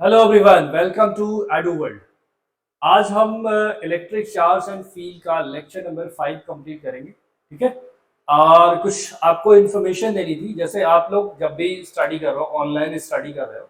Hello everyone, welcome to Edu World. आज हम electric charge and field का lecture number 5 complete करेंगे। ठीक है। और कुछ आपको इन्फॉर्मेशन देनी थी। जैसे आप लोग जब भी स्टडी कर रहे हो, ऑनलाइन स्टडी कर रहे हो,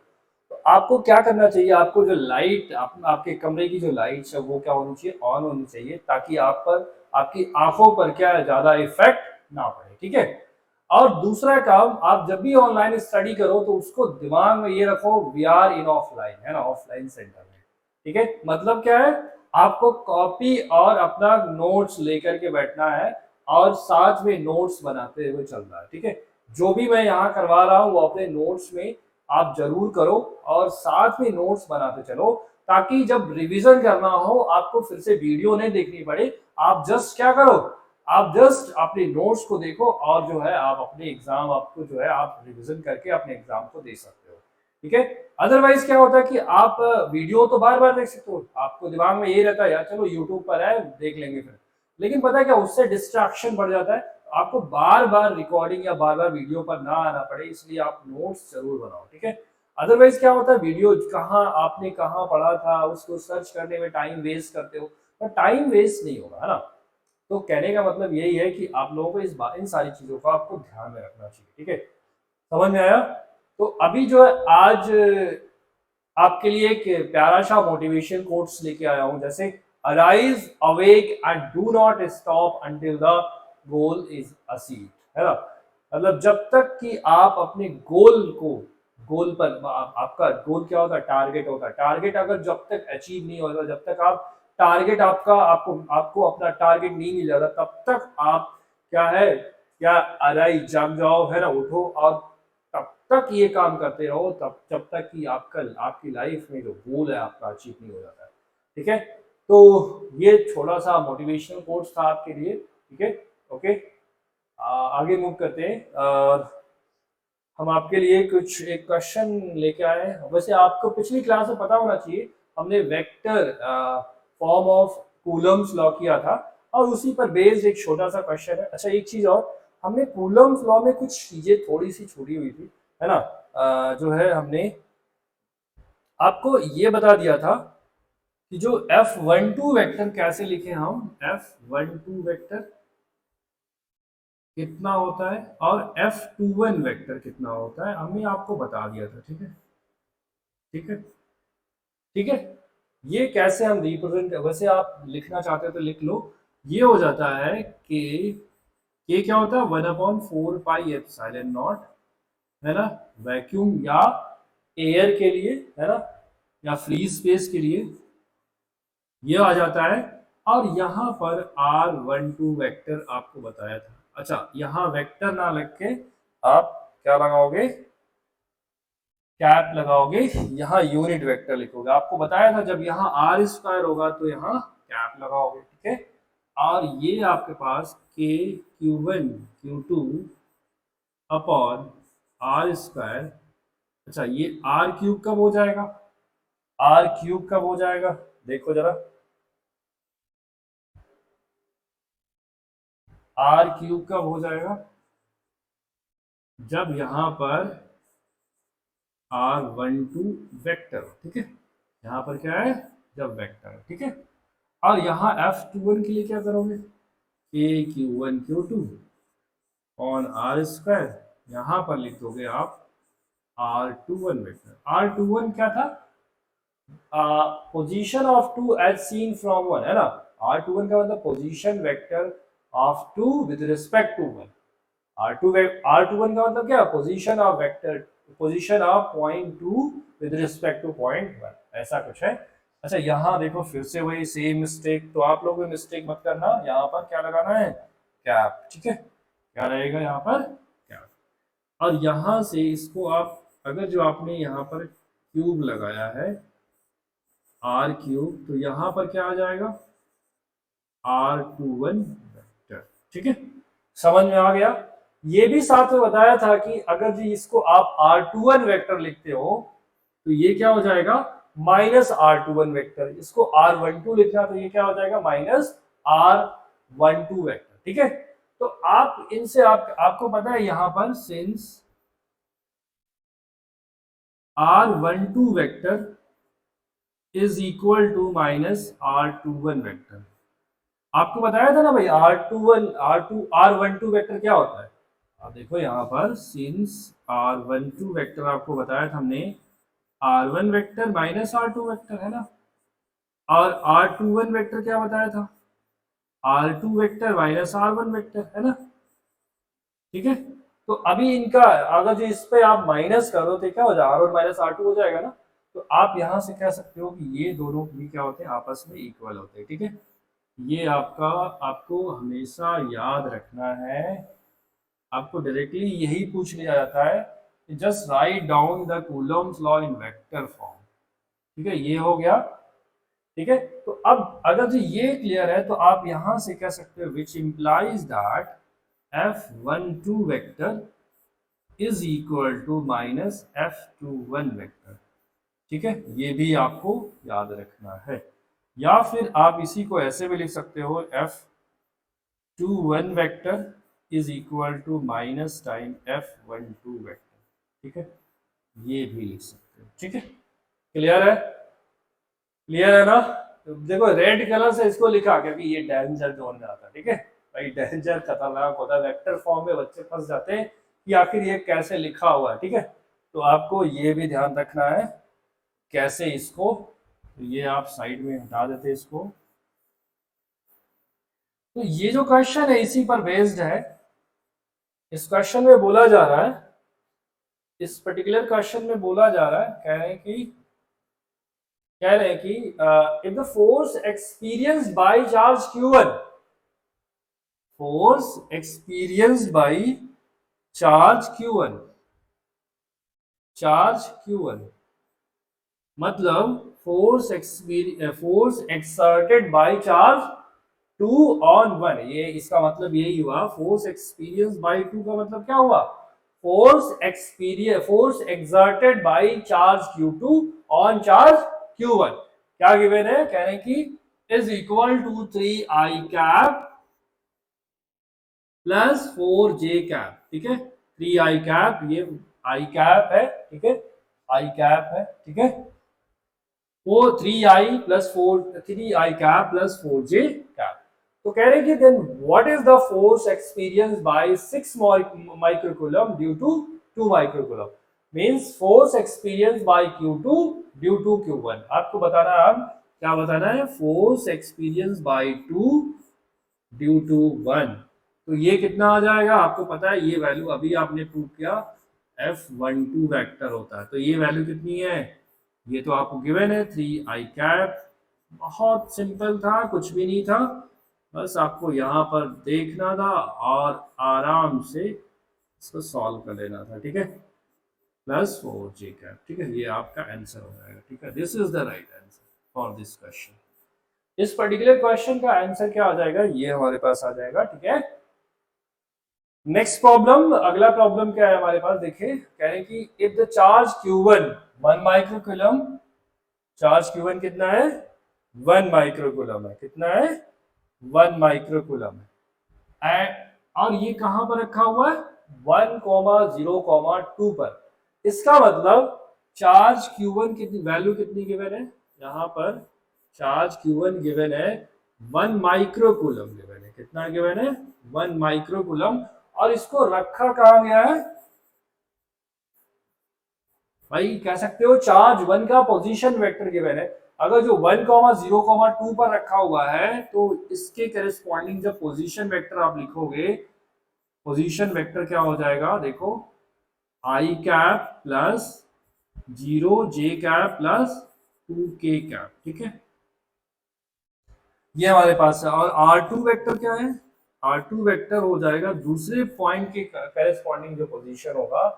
तो आपको क्या करना चाहिए? आपको जो लाइट आपके कमरे की जो लाइट्स है वो क्या होनी चाहिए? ऑन होनी चाहिए, ताकि आप पर आपकी आंखों पर क्या है, ज्यादा इफेक्ट ना पड़े। ठीक है। और दूसरा काम, आप जब भी ऑनलाइन स्टडी करो तो उसको दिमाग में ये रखो, वी आर इन ऑफलाइन, है ना, ऑफलाइन सेंटर में। ठीक है। मतलब क्या है, आपको कॉपी और अपना नोट्स लेकर के बैठना है और साथ में नोट्स बनाते हुए चलना है। ठीक है। जो भी मैं यहाँ करवा रहा हूँ वो अपने नोट्स में आप जरूर करो और साथ में नोट्स बनाते चलो, ताकि जब रिवीजन करना हो आपको फिर से वीडियो नहीं देखनी पड़े। आप जस्ट क्या करो, आप जस्ट अपने नोट्स को देखो और जो है आप अपने एग्जाम, आपको जो है आप रिवीजन करके अपने एग्जाम को दे सकते हो। ठीक है। अदरवाइज क्या होता है कि आप वीडियो तो बार बार देख सकते हो, आपको दिमाग में यही रहता है यार चलो यूट्यूब पर है देख लेंगे फिर, लेकिन पता है क्या, उससे डिस्ट्रैक्शन बढ़ जाता है। आपको बार बार रिकॉर्डिंग या बार बार वीडियो पर ना आना पड़े, इसलिए आप नोट्स जरूर बनाओ। ठीक है। अदरवाइज क्या होता है, वीडियो कहाँ आपने कहाँ पढ़ा था उसको सर्च करने में टाइम वेस्ट करते हो, पर टाइम वेस्ट नहीं होगा, है ना। तो कहने का मतलब यही है कि आप लोगों को इन सारी चीजों का आपको ध्यान में रखना चाहिए। ठीक है। समझ में आया? तो अभी जो है आज आपके लिए एक प्यारा सा मोटिवेशन कोट्स लेके आया हूं। जैसे arise awake and do not stop until the goal is achieved, है ना। मतलब जब तक कि आप अपने गोल को, गोल पर आपका गोल क्या होता है, टारगेट होता है। टारगेट अगर जब तक अचीव नहीं होगा, जब तक आप टारगेट आपका आपको आपको अपना टारगेट नहीं मिल जाता, तब तक आप क्या है, क्या अराइज जाग जाओ, है ना, उठो और तब तक ये काम करते रहो, तब जब तक कि आपका आपकी लाइफ में जो गोल है आपका अचीव नहीं हो जाता है। ठीक है। तो ये छोटा सा मोटिवेशनल कोर्स था आपके लिए। ठीक है। ओके। आगे मूव करते हैं। हम आपके लिए कुछ एक क्वेश्चन लेके आए हैं। वैसे आपको पिछली क्लास में पता होना चाहिए, हमने vector form of Coulomb's law किया था और उसी पर बेस्ड एक छोटा सा क्वेश्चन है। अच्छा, एक चीज और, हमने कूलम्स लॉ में कुछ चीजें थोड़ी सी छूटी हुई थी, है ना। जो है हमने आपको ये बता दिया था कि जो F12 वेक्टर कैसे लिखे हम, F12 वेक्टर कितना होता है और F21 वेक्टर कितना होता है, हमने आपको बता दिया था। ठीक है। ठीक है। ठीक है। ये कैसे हम रिप्रेजेंट, वैसे आप लिखना चाहते हो तो लिख लो। ये हो जाता है कि ये क्या होता है, 1/4 पाई एप्सिलॉन नॉट, है ना, वैक्यूम या एयर के लिए, है ना, या फ्री स्पेस के लिए ये आ जाता है। और यहाँ पर R12 वेक्टर आपको बताया था। अच्छा, यहाँ वेक्टर ना लिख के आप क्या लगाओगे, कैप लगाओगे, यहाँ यूनिट वेक्टर लिखोगे। आपको बताया था जब यहाँ आर स्क्वायर होगा तो यहाँ कैप लगाओगे। ठीक है। और ये आपके पास के Q1 Q2 upon R square. अच्छा, ये आर क्यूब कब हो जाएगा, आर क्यूब कब हो जाएगा, देखो जरा, आर क्यूब कब हो जाएगा, जब यहाँ पर R12 वेक्टर। ठीक है। यहाँ पर क्या है, जब वेक्टर है। ठीक है। और यहाँ F21 के लिए क्या करोगे, के Q1 Q2 on are square, यहाँ पर लिख दोगे आप R21 वेक्टर। R21 क्या था, position of two as seen from one, है ना। R21 का मतलब position vector of two with respect to one. R21 का मतलब क्या, position of vector, position of point two with respect to point one, ऐसा कुछ है। अच्छा, यहाँ देखो फिर से वही सेम मिस्टेक, तो आप लोग भी मिस्टेक मत करना। यहाँ पर क्या लगाना है, कैप। ठीक है। क्या रहेगा यहाँ पर, कैप। और यहाँ से इसको आप, अगर जो आपने यहाँ पर क्यूब लगाया है, आर क्यूब, तो यहाँ पर क्या आ जाएगा, R21 वेक्टर। ठीक है। समझ में आ गया? ये भी साथ में बताया था कि अगर जी इसको आप R21 वेक्टर लिखते हो तो ये क्या हो जाएगा, माइनस R21 वेक्टर। इसको R12 लिखना तो ये क्या हो जाएगा, माइनस R12 वेक्टर। ठीक है। तो आप इनसे आपको पता है यहाँ पर since R12 vector is equal to minus R21 vector. आपको बताया था ना भाई R21 R12 वेक्टर क्या होता है। अब देखो यहाँ पर सिंस R12 वेक्टर आपको बताया था हमने R1 vector minus R2 vector है ना, और R21 वेक्टर क्या बताया था R2 vector minus R1 vector है ना। ठीक है, तो अभी इनका अगर जो इस पे आप माइनस करो तो क्या हो जाएगा, R1 माइनस R2 हो जाएगा ना। तो आप यहां से कह सकते हो कि ये दोनों भी क्या होते हैं, आपस में इक्वल होते हैं। ठीक है, ये आपका आपको हमेशा याद रखना है। आपको डायरेक्टली यही पूछ लिया जाता है कि just write down the Coulomb's law in vector form. ठीक है, ये हो गया। ठीक है, तो अब अगर जो ये क्लियर है तो आप यहां से कह सकते हो which implies that F12 vector is equal to minus F21 vector. ठीक है, ये भी आपको याद रखना है। या फिर आप इसी को ऐसे भी लिख सकते हो F21 vector is equal to minus time F12 vector. ठीक है, ये भी लिख सकते हो। ठीक है, क्लियर है, क्लियर है ना। तो देखो रेड कलर से इसको लिखा क्योंकि ये डेंजर जोन में आता है। ठीक है भाई, डेंजर खतरनाक होता है, वेक्टर फॉर्म में बच्चे फंस जाते हैं कि आखिर ये कैसे लिखा हुआ है। ठीक है, तो आपको ये भी ध्यान रखना है कैसे इसको, तो ये आप साइड में हटा देते इसको। तो ये जो क्वेश्चन है इसी पर बेस्ड है। इस क्वेश्चन में बोला जा रहा है, इस पर्टिकुलर क्वेश्चन में बोला जा रहा है, कह रहे हैं कि if the force experienced by charge Q1, force experienced by charge Q1, charge Q1 मतलब force exerted by charge 2 on 1। ये इसका मतलब यही हुआ, फोर्स एक्सपीरियंस बाय 2 का मतलब क्या हुआ, force exerted by charge Q2 on charge Q1। क्या गिवन है, कह रहे हैं कि is equal to 3I cap plus 4J cap. ठीक है, 3I कैप, ये I कैप है। ठीक है, I कैप है। ठीक है, वो 3I plus 3I cap plus 4J cap. तो कह रहे हैं कि then what is the force experience by 6 microcoulomb due to 2 microcoulomb, means force experience by Q2 due to Q1। आपको बताना है, अब क्या बताना है, force experience by 2 due to 1। तो ये कितना आ जाएगा, आपको पता है ये वैल्यू अभी आपने प्रूव किया F12 वेक्टर होता है। तो ये वैल्यू कितनी है, ये तो आपको गिवन है 3I कैप। बहुत सिंपल था, कुछ भी नहीं था, बस आपको यहाँ पर देखना था और आराम से इसको सॉल्व कर लेना था। ठीक है, प्लस 4J कैप। ठीक है, ये आपका आंसर हो जाएगा। ठीक है, this is the right answer for this question. इस पर्टिकुलर क्वेश्चन का आंसर क्या आ जाएगा, ये हमारे पास आ जाएगा। ठीक है, नेक्स्ट प्रॉब्लम, अगला प्रॉब्लम क्या है हमारे पास, देखिए कह रहे हैं कि if the charge Q1 1 microcoulomb, charge Q1 कितना है, 1 माइक्रोकूलम है। कितना है, 1 माइक्रोकूलम है। और ये कहां पर रखा हुआ है, 1,0,2 पर। इसका मतलब चार्ज Q1 कितनी वैल्यू कितनी गिवन है, यहां पर चार्ज Q1 गिवन है 1 माइक्रोकूलम गिवन है। कितना गिवन है, 1 माइक्रोकूलम। और इसको रखा कहां गया है भाई, कह सकते हो चार्ज 1 का पोजीशन वेक्टर गिवन है। अगर जो 1,0,2 पर रखा हुआ है तो इसके करेस्पॉन्डिंग जब पोजीशन वेक्टर आप लिखोगे, पोजीशन वेक्टर क्या हो जाएगा, देखो I cap plus 0J cap plus 2K cap. ठीक है, ये हमारे पास है। और R2 वेक्टर क्या है, R2 वेक्टर हो जाएगा दूसरे पॉइंट के करेस्पॉन्डिंग जो पोजीशन होगा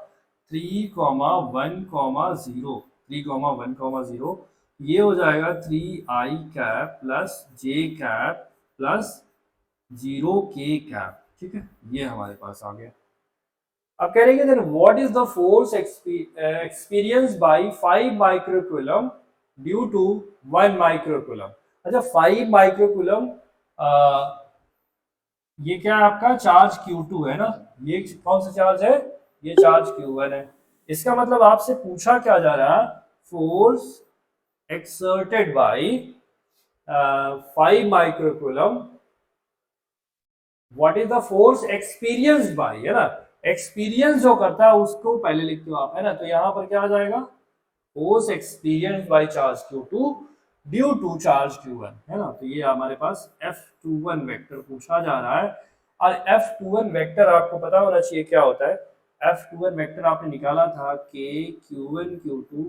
3,1,0, 3,1,0, ये हो जाएगा 3I cap plus J cap plus 0K cap. ठीक है, ये हमारे पास आ गया। अब कह रहे हैं then what is the force experience by 5 microcoulomb due to 1 microcoulomb. अच्छा 5 माइक्रोकूलम, ये क्या है आपका चार्ज Q2 है ना, ये कौन सा चार्ज है, ये चार्ज Q1 है। इसका मतलब आपसे पूछा क्या जा रहा है, force exerted bye 5 microcoulomb, what is the force experienced bye, है ना, एक्सपीरियंस जो करता है उसको पहले लिखते हो आप, है ना। तो यहाँ पर क्या आ जाएगा, force experienced by charge Q2 due to charge Q1, है ना। तो ये हमारे पास F21 वेक्टर पूछा जा रहा है। और F21 वेक्टर आपको पता होना चाहिए क्या होता है। F21 वेक्टर आपने निकाला था K Q1 Q2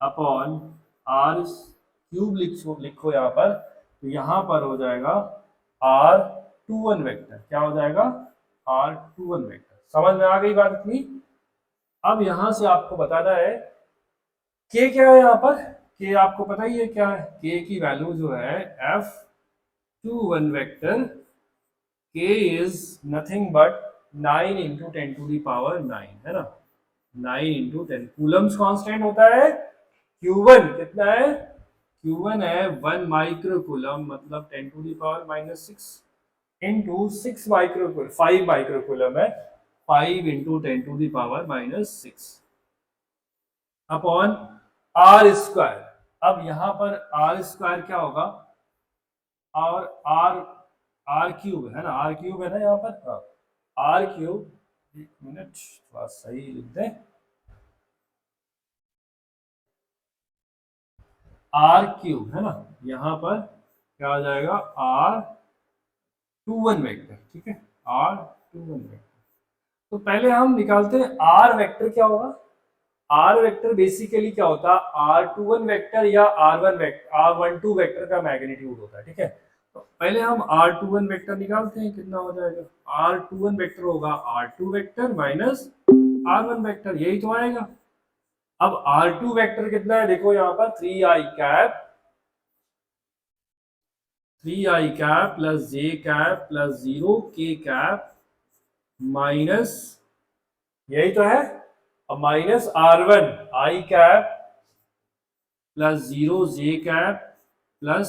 upon R cube, लिखो यहाँ पर, तो यहाँ पर हो जाएगा R21 वेक्टर, क्या हो जाएगा, R21 वेक्टर। समझ में आ गई बात इतनी। अब यहाँ से आपको बताना है के क्या है, यहाँ पर के आपको पता ही है क्या है, के की वैल्यू जो है F21 vector, K is nothing but 9 into 10 to the power 9, है ना, 9 इंटू 10 कूलम्स कांस्टेंट होता है। Q1 कितना है, Q1 है 1 माइक्रोकूलम, मतलब 10 to the power -6 into 6 microcoulomb, 5 microcoulomb है, 5 into 10 to the power -6 upon R square. अब यहाँ पर आर स्क्वायर क्या होगा, और आर आर क्यूब है ना, आर क्यूब है ना यहाँ पर, हाँ आर क्यूब, एक मिनट थोड़ा सही लिख दें, आर क्यूब है ना, यहाँ पर क्या आ जाएगा, R21 वेक्टर, ठीक है, R21 वेक्टर। तो पहले हम निकालते हैं आर वेक्टर क्या होगा। आर वेक्टर बेसिकली क्या होता है, R21 वेक्टर या R1 वेक्टर, R12 वेक्टर का मैग्नीट्यूड होता है, ठीक है। तो पहले हम R21 वेक्टर निकालते हैं, कितना हो जाएगा, R21 वेक्टर होगा R2 vector minus R1 vector, यही तो आएगा। अब R2 वेक्टर कितना है, देखो यहाँ पर 3i cap plus j cap plus 0 k cap minus, यही तो है, अब minus R1 i cap plus 0 j cap plus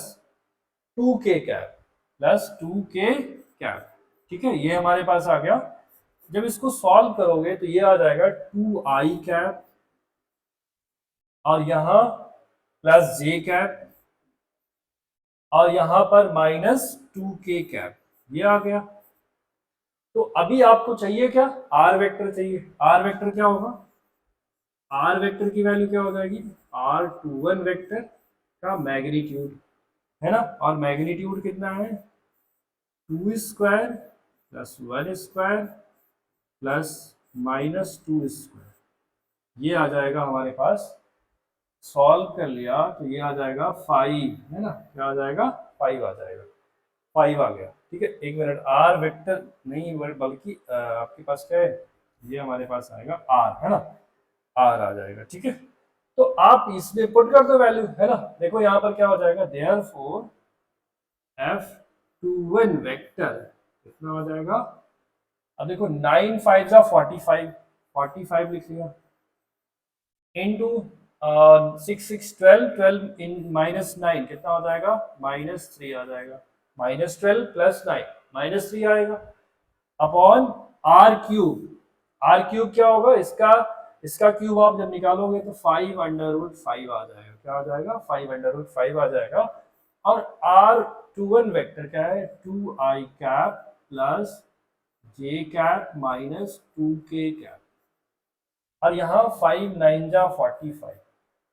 2k cap plus 2k cap, ठीक है, ये हमारे पास आ गया। जब इसको सॉल्व करोगे तो ये आ जाएगा 2i कैप और यहाँ प्लस j कैप और यहाँ पर -2k कैप, ये आ गया। तो अभी आपको चाहिए क्या, आर वेक्टर चाहिए। आर वेक्टर क्या होगा, आर वेक्टर की वैल्यू क्या हो जाएगी, R21 वेक्टर का मैग्नीट्यूड, है ना, और मैग्नीट्यूड कितना है, 2 square plus 1 square plus -2 square, ये आ जाएगा हमारे पास। सॉल्व कर लिया तो ये आ जाएगा 5, है ना, क्या आ जाएगा, 5 आ जाएगा, 5 आ गया, ठीक है। एक मिनट, आर वेक्टर नहीं बल्कि आपके पास क्या है, ये हमारे पास आएगा आर, है ना, आर आ जाएगा, ठीक है। तो आप इसमें पुट कर दो वैल्यू, है ना। देखो यहाँ पर क्या हो जाएगा, देयरफॉर F21 वेक्टर कितना हो जाएगा, अब देखो 9 5 जा 45, 45 लिख लिया इनटू 6 6 12, 12 इन -9 कितना हो जाएगा, -3 आ जाएगा, -12 प्लस 9 -3 आएगा upon R cube. R cube क्या होगा, इसका क्यूब आप जब निकालोगे तो 5√5 आ जाएगा, क्या आ जाएगा, 5√5 आ जाएगा। और R21 वेक्टर क्या है, 2i cap plus j cap minus 2k cap, और यहाँ 5 9 जा 45,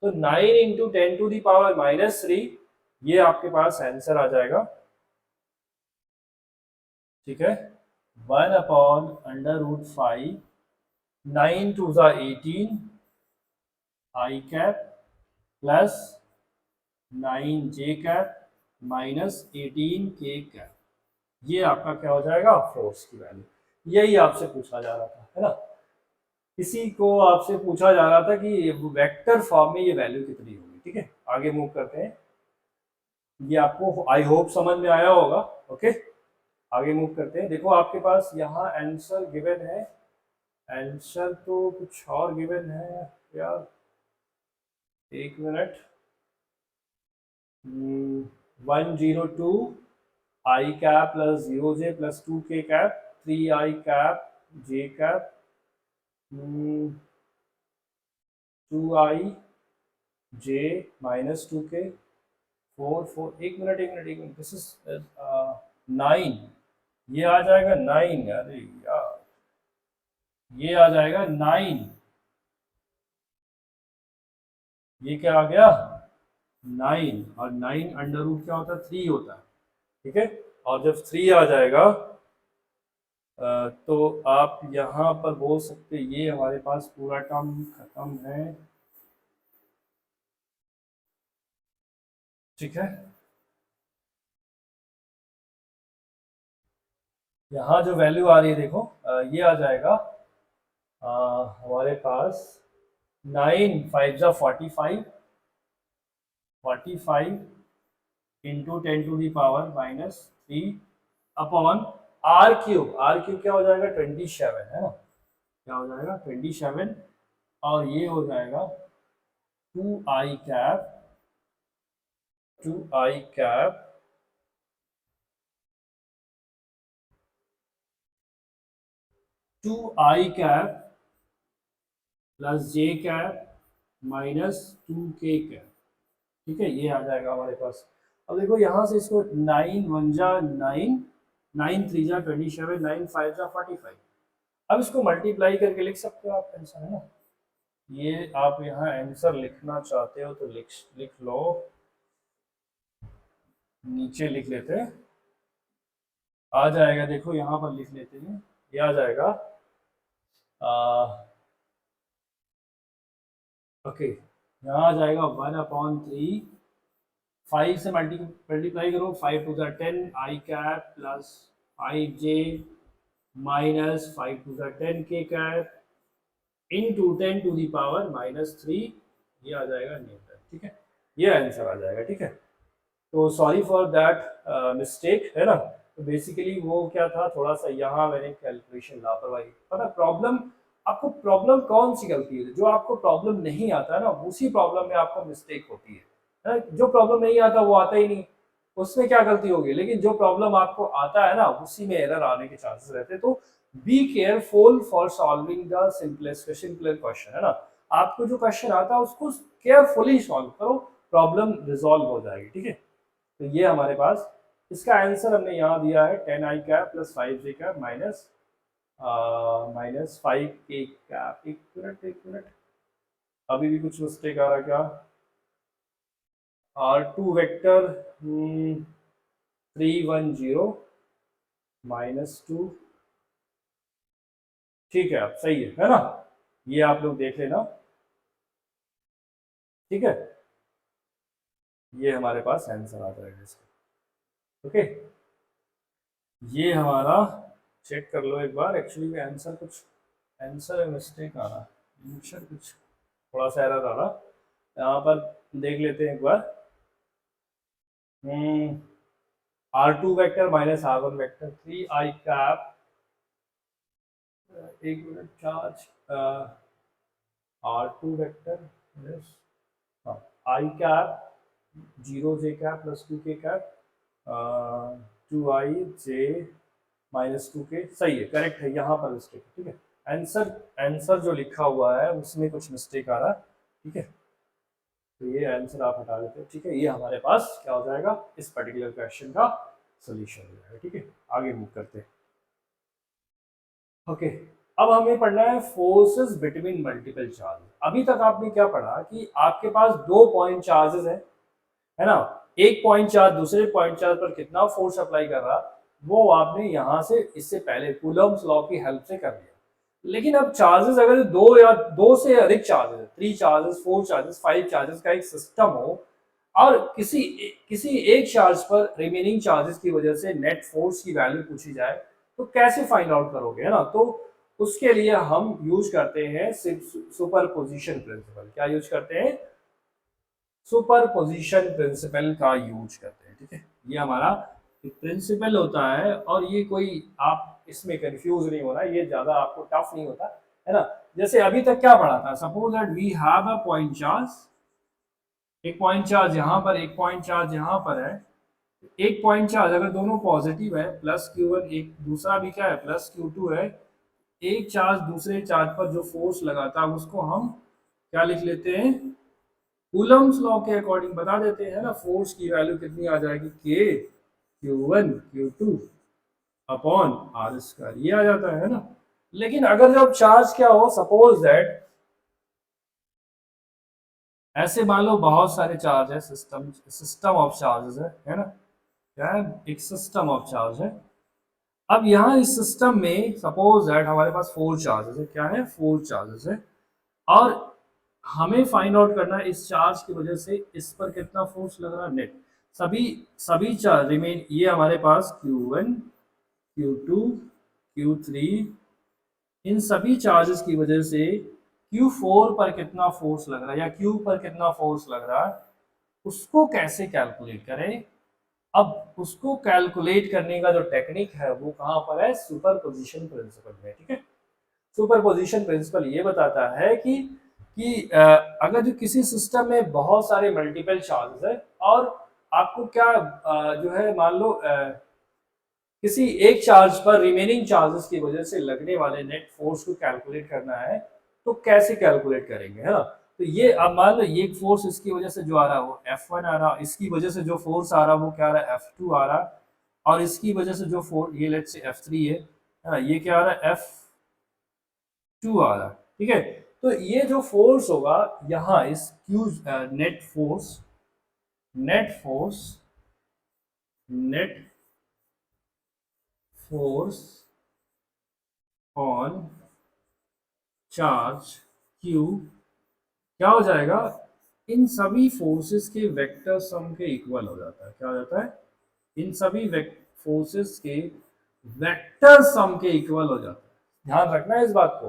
तो 9 इंटू 10 टू दी पावर -3, ये आपके पास आंसर आ जाएगा, ठीक है। 1 अपॉन √5, 9 2 जा 18 i cap plus 9 j cap minus 18 k cap, ये आपका क्या हो जाएगा, फोर्स की वैल्यू। यही आपसे पूछा जा रहा था, है ना, इसी को आपसे पूछा जा रहा था कि वेक्टर फॉर्म में ये वैल्यू कितनी होगी, ठीक है। आगे मूव करते हैं, ये आपको आई होप समझ में आया होगा, ओके। आगे मूव करते हैं, देखो आपके पास यहाँ आंसर गिवन है, आंसर तो कुछ और गिवन है यार, एक minute, 102 i cap plus 0j plus 2k cap, 3i cap j cap 2i j minus 2k 4 एक मिनट दिस इज 9, ये आ जाएगा 9, अरे यार ये आ जाएगा 9, ये क्या आ गया 9, और 9 अंडर रूट क्या होता है 3 होता है, ठीक है। और जब 3 आ जाएगा तो आप यहाँ पर बोल सकते ये हमारे पास पूरा टर्म खत्म है, ठीक है। यहाँ जो वैल्यू आ रही है देखो, ये आ जाएगा हमारे पास 9 5 जा 45, 45 इंटू 10⁻³ अपॉन आर क्यूब क्या हो जाएगा 27, है ना, क्या हो जाएगा 27, और ये हो जाएगा 2i cap 2i cap plus J cap minus 2k cap, ठीक है, ये आ जाएगा हमारे पास। अब देखो यहाँ से इसको 9 1 जा 9, 9 3 जा 27, 9 5 जा 45, अब इसको मल्टीप्लाई करके लिख सकते हो आप आंसर, है ना। ये आप यहाँ आंसर लिखना चाहते हो तो लिख लो, नीचे लिख लेते हैं, आ जाएगा, देखो यहाँ पर लिख लेते हैं, ये आ जाएगा ओके, यहाँ आ जाएगा 1/3, 5 से मल्टीप्लाई करो, 5 2 10 I cap plus 5j minus 5 2 10 k cap into 10⁻³ ये आ जाएगा न्यूटन, ठीक है, ये आंसर आ जाएगा, ठीक है। तो सॉरी फॉर दैट मिस्टेक, है ना। तो बेसिकली वो क्या था, थोड़ा सा यहाँ मैंने कैलकुलेशन लापरवाही, पता प्रॉब्लम, आपको प्रॉब्लम कौन सी गलती है, जो आपको प्रॉब्लम नहीं आता है ना उसी प्रॉब्लम में आपको मिस्टेक होती है, जो प्रॉब्लम नहीं आता वो आता ही नहीं, उसमें क्या गलती होगी, लेकिन जो प्रॉब्लम आपको आता है ना उसी में एरर आने के चांसेस रहते हैं। तो be careful for solving the simple question, है ना, आपको जो क्वेश्चन आता है उसको केयरफुली सॉल्व करो, प्रॉब्लम रिजॉल्व हो जाएगी, ठीक है। तो ये हमारे पास इसका आंसर हमने यहाँ दिया है 10i cap plus 5j cap minus 5k cap, एक मिनट अभी भी कुछ मिस्टेक आ रहा क्या, R2 वेक्टर 310 -2, ठीक है, आप सही है ना, ये आप लोग देख लेना, ठीक है, ये हमारे पास आंसर आ जाएगा इसका, ओके। ये हमारा चेक कर लो एक बार, एक्चुअली में आंसर में मिस्टेक आ रहा, आंसर कुछ थोड़ा सा एरर आ रहा, यहाँ पर देख लेते हैं एक बार। R2 vector minus R1 vector 3i cap, एक मिनट चार्ज, R2 vector yes, I cap 0j cap plus 2k cap 2i j minus 2k, सही है, करेक्ट है, यहाँ पर मिस्टेक, ठीक है। आंसर जो लिखा हुआ है उसमें कुछ मिस्टेक आ रहा है, ठीक है, तो ये आंसर आप हटा देते हैं, ठीक है, ये हमारे पास क्या हो जाएगा, इस पर्टिकुलर क्वेश्चन का सोल्यूशन हो जाएगा, ठीक है। आगे मूव करते हैं, ओके। अब हमें पढ़ना है फोर्सेस बिटवीन मल्टीपल चार्ज। अभी तक आपने क्या पढ़ा कि आपके पास 2 पॉइंट चार्जेस है ना, एक पॉइंट चार्ज दूसरे पॉइंट चार्ज पर कितना फोर्स अप्लाई कर रहा, वो आपने यहाँ से इससे पहले कूलम्स लॉ की हेल्प से कर लिया। लेकिन अब चार्जेस अगर दो से अधिक चार्जेस, 3 चार्जेस 4 चार्जेस 5 चार्जेस का एक सिस्टम हो, और किसी एक चार्ज पर रिमेनिंग चार्जेस की वजह से नेट फोर्स की वैल्यू पूछी जाए, तो कैसे फाइंड आउट करोगे, है ना। तो उसके लिए हम यूज करते हैं सुपरपोजिशन प्रिंसिपल। क्या यूज करते हैं, सुपरपोजिशन प्रिंसिपल का यूज करते हैं, ठीक है। ये हमारा प्रिंसिपल होता है, और ये कोई आप इसमें कंफ्यूज नहीं होना, ये ज्यादा आपको टफ नहीं होता, है ना। जैसे अभी तक क्या पढ़ा था, suppose that we have a point charge, एक पॉइंट चार्ज यहाँ पर, एक पॉइंट चार्ज यहाँ पर है, एक पॉइंट चार्ज अगर दोनों पॉजिटिव है प्लस Q1, एक दूसरा भी क्या है प्लस Q2 है, एक चार्ज दूसरे चार्ज पर जो फोर्स लगाता है उसको हम क्या लिख लेते हैं, कूलम्स लॉ के अकॉर्डिंग बता देते हैं ना। फोर्स की वैल्यू कितनी आ जाएगी, के Q1 Q2 upon R square, ये आ जाता है ना। लेकिन अगर जब चार्ज क्या हो, सपोज दैट ऐसे मान लो बहुत सारे चार्ज है, सिस्टम सिस्टम ऑफ चार्जेस है ना, क्या है, एक सिस्टम ऑफ चार्ज है। अब यहाँ इस सिस्टम में सपोज दैट हमारे पास फोर चार्जेस है, क्या है, फोर चार्जेस है। और हमें फाइंड आउट करना है इस चार्ज की वजह से इस पर कितना फोर्स लग रहा है, नेट। सभी सभी चार्ज रिमेन, ये हमारे पास Q1 Q2 Q3, इन सभी चार्जेस की वजह से Q4 पर कितना फोर्स लग रहा है या Q पर कितना फोर्स लग रहा है, उसको कैसे कैलकुलेट करें। अब उसको कैलकुलेट करने का जो टेक्निक है वो कहाँ पर है, सुपरपोजिशन प्रिंसिपल में। ठीक है, सुपरपोजिशन प्रिंसिपल ये बताता है अगर जो किसी सिस्टम में बहुत सारे मल्टीपल चार्जेस है और आपको क्या जो है मान लो किसी एक चार्ज पर रिमेनिंग चार्जेस की वजह से लगने वाले नेट फोर्स को कैलकुलेट करना है, तो कैसे कैलकुलेट करेंगे, है ना। तो ये अब मान लो ये फोर्स इसकी वजह से जो आ रहा है वो F1 आ रहा, इसकी वजह से जो फोर्स आ रहा वो क्या आ रहा है, F2 आ रहा, और इसकी वजह से जो फोर्स ये लेट्स से F3 है ना, ये क्या आ रहा है, F2 आ रहा है। ठीक है, तो ये जो फोर्स होगा यहाँ इस Q net force, net force net force on charge Q क्या हो जाएगा, इन सभी फोर्सेस के वेक्टर सम के इक्वल हो जाता है। क्या हो जाता है, इन सभी फोर्सेस के वेक्टर सम के इक्वल हो जाता है। ध्यान रखना है इस बात को,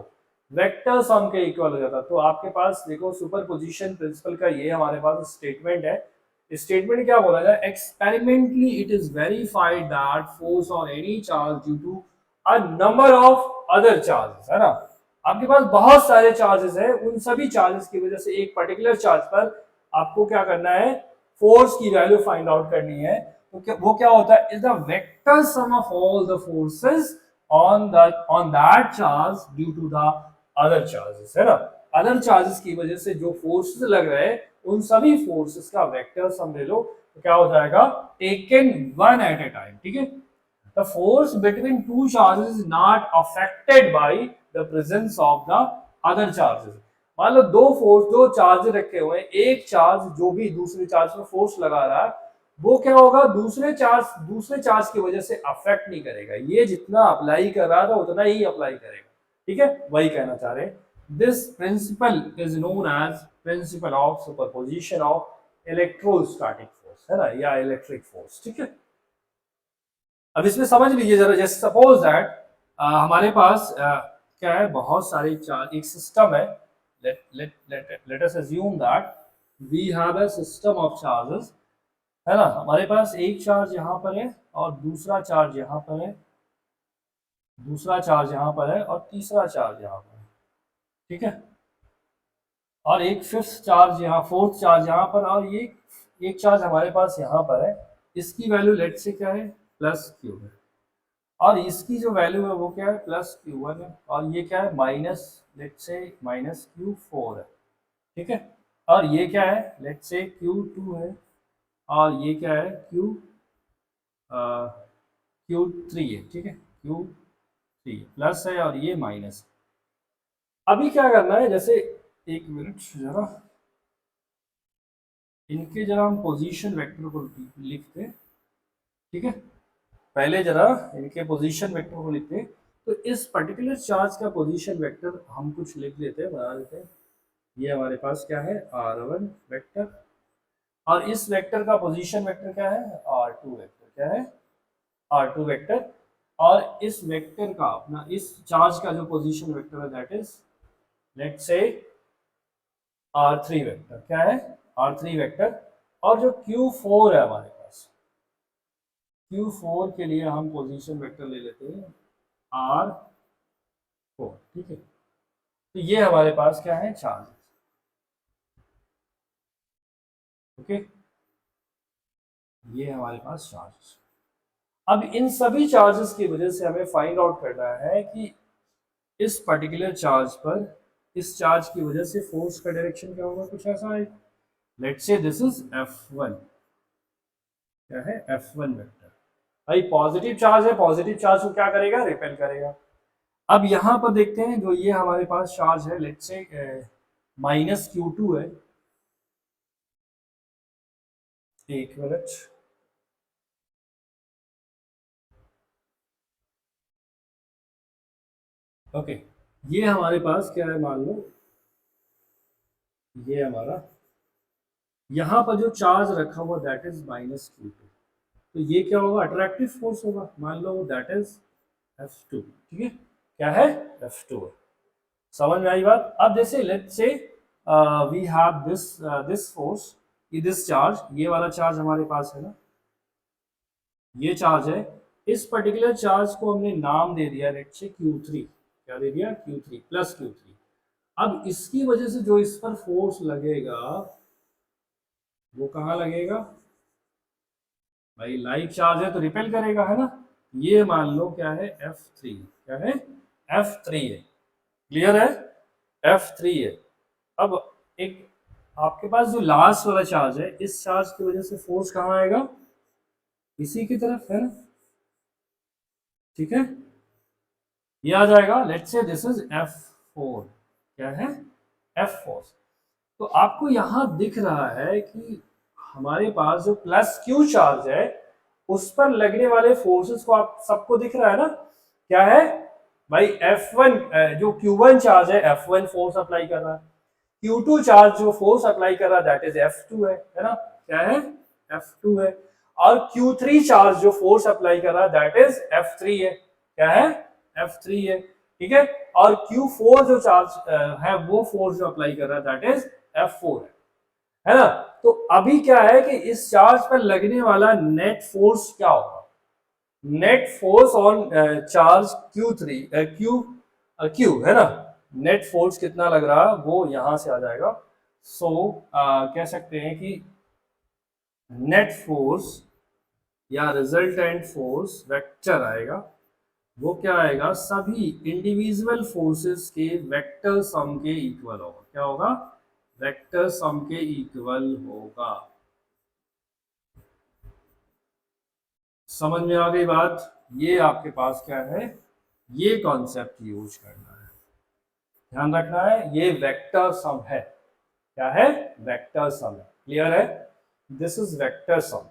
वेक्टर सम के इक्वल हो जाता है। तो आपके पास देखो सुपरपोजिशन प्रिंसिपल का ये हमारे पास स्टेटमेंट है। स्टेटमेंट क्या बोला जाए, experimentally it is verified that force on any charge due to a number of other charges, है ना। आपके पास बहुत सारे चार्जेस है, उन सभी चार्जेस की वजह से एक पर्टिकुलर चार्ज पर आपको क्या करना है, फोर्स की वैल्यू फाइंड आउट करनी है। तो वो क्या होता है, is the vector sum of all the forces on that charge due to the other charges, है ना। अदर चार्जेस की वजह से जो फोर्सेस लग रहे हैं उन सभी फोर्सेस का वेक्टर सम ले लो, तो क्या हो जाएगा, taken one at a time. ठीक है, the force between two charges is not affected by the presence of the other charges। मान लो दो फोर्स, दो चार्ज रखे हुए हैं, एक चार्ज जो भी दूसरे चार्ज पर फोर्स लगा रहा है वो क्या होगा, दूसरे चार्ज की वजह से अफेक्ट नहीं करेगा, ये जितना अप्लाई कर रहा था उतना ही अप्लाई करेगा। ठीक है, वही कहना चाह रहे हैं। This principle is known as principle of superposition of electrostatic force, है ना, या इलेक्ट्रिक फोर्स। ठीक है, अब इसमें समझ लीजिए जरा, जैसे सपोज दैट हमारे पास क्या है, बहुत सारे चार्ज, एक सिस्टम है। Let us assume that we have a system of charges, है ना। हमारे पास एक चार्ज यहाँ पर है और दूसरा चार्ज यहाँ पर है, दूसरा चार्ज यहाँ पर है और तीसरा चार्ज यहाँ पर है। ठीक है, और एक फिफ्थ चार्ज यहाँ, फोर्थ चार्ज यहाँ पर, और ये एक चार्ज हमारे पास यहाँ पर है। इसकी वैल्यू लेट से क्या है, +Q है, और इसकी जो वैल्यू है वो क्या है, +Q1 है, और ये क्या है, माइनस, लेट से -Q4 है। ठीक है, और ये क्या है, लेट से Q2 है, और ये क्या है, Q3 है। ठीक है, Q3 प्लस है और ये माइनस। अभी क्या करना है, जैसे एक मिनट जरा, इनके जरा हम पोजीशन वेक्टर को लिखते हैं। ठीक है, पहले जरा इनके पोजीशन वेक्टर को लिखते हैं। तो इस पर्टिकुलर चार्ज का पोजीशन वेक्टर हम कुछ लिख लेते हैं, बना लेते हैं। ये हमारे पास क्या है, R1 वेक्टर, और इस वेक्टर का पोजीशन वेक्टर क्या है, R2 वेक्टर, क्या है, R2 वेक्टर। और इस वेक्टर का अपना, इस चार्ज का जो पोजीशन वेक्टर है that is let's say R3 vector, क्या है, R3 वेक्टर। और जो Q4 है हमारे पास, Q4 के लिए हम पोजीशन वेक्टर ले लेते हैं R4। ठीक है, तो ये हमारे पास क्या है, चार्ज। ओके, ये हमारे पास चार्ज। अब इन सभी चार्जेस की वजह से हमें फाइंड आउट करना है कि इस पर्टिकुलर चार्ज पर इस चार्ज की वजह से फोर्स का डायरेक्शन क्या होगा, कुछ ऐसा है। लेट्स से दिस इज F1, क्या है F1 वेक्टर। भाई पॉजिटिव चार्ज है, पॉजिटिव चार्ज को क्या करेगा, रिपेल करेगा। अब यहां पर देखते हैं जो ये हमारे पास चार्ज है, लेट्स से -Q2 है। एक मिनट, ओके। ये हमारे पास क्या है, मान लो ये हमारा यहाँ पर जो चार्ज रखा हुआ दैट इज -Q2, तो ये क्या होगा, अट्रैक्टिव फोर्स होगा, मान लो दैट इज F2, ठीक है, क्या है F2 है। समझ में आई बात। अब जैसे let's say we have this force, this charge, ये वाला चार्ज हमारे पास है ना, ये चार्ज है। इस पर्टिकुलर चार्ज को हमने नाम दे दिया लेट्स से Q3, क्या दे दिया, Q3 प्लस Q3। अब इसकी वजह से जो इस पर फोर्स लगेगा वो कहाँ लगेगा, भाई लाइक चार्ज है तो रिपेल करेगा, है ना। ये मान लो क्या है F3, क्या है F3 है, क्लियर है, F3 है। अब एक आपके पास जो लास्ट वाला चार्ज है, इस चार्ज की वजह से फोर्स कहाँ आएगा, इसी की तरफ, है ना, ठीक है। ये आ जाएगा, let's say this is F4, क्या है F4। तो आपको यहां दिख रहा है कि हमारे पास जो प्लस Q चार्ज है उस पर लगने वाले फोर्सेस को आप सबको दिख रहा है ना, क्या है भाई F1, जो Q1 चार्ज है F1 फोर्स अप्लाई कर रहा है, Q2 चार्ज जो फोर्स अप्लाई कर रहा है दैट इज F2 है ना, क्या है F2 है। और Q3 चार्ज जो फोर्स अप्लाई कर रहा है दैट इज F3 है, क्या है F3 है, ठीक है। और Q4 जो चार्ज है वो फोर्स जो अप्लाई कर रहा है दैट इज F4 है ना। तो अभी क्या है कि इस चार्ज पर लगने वाला नेट फोर्स क्या होगा, net force on charge Q3 Q है ना, नेट फोर्स कितना लग रहा है वो यहां से आ जाएगा। सो कह सकते हैं कि नेट फोर्स या रिजल्टेंट फोर्स वेक्टर आएगा, वो क्या आएगा, सभी इंडिविजुअल फोर्सेस के वेक्टर सम के इक्वल होगा, क्या होगा, वेक्टर सम के इक्वल होगा। समझ में आ गई बात। ये आपके पास क्या है, ये कॉन्सेप्ट यूज करना है, ध्यान रखना है, ये वेक्टर सम है, क्या है, वेक्टर सम है, क्लियर है, दिस इज वेक्टर सम।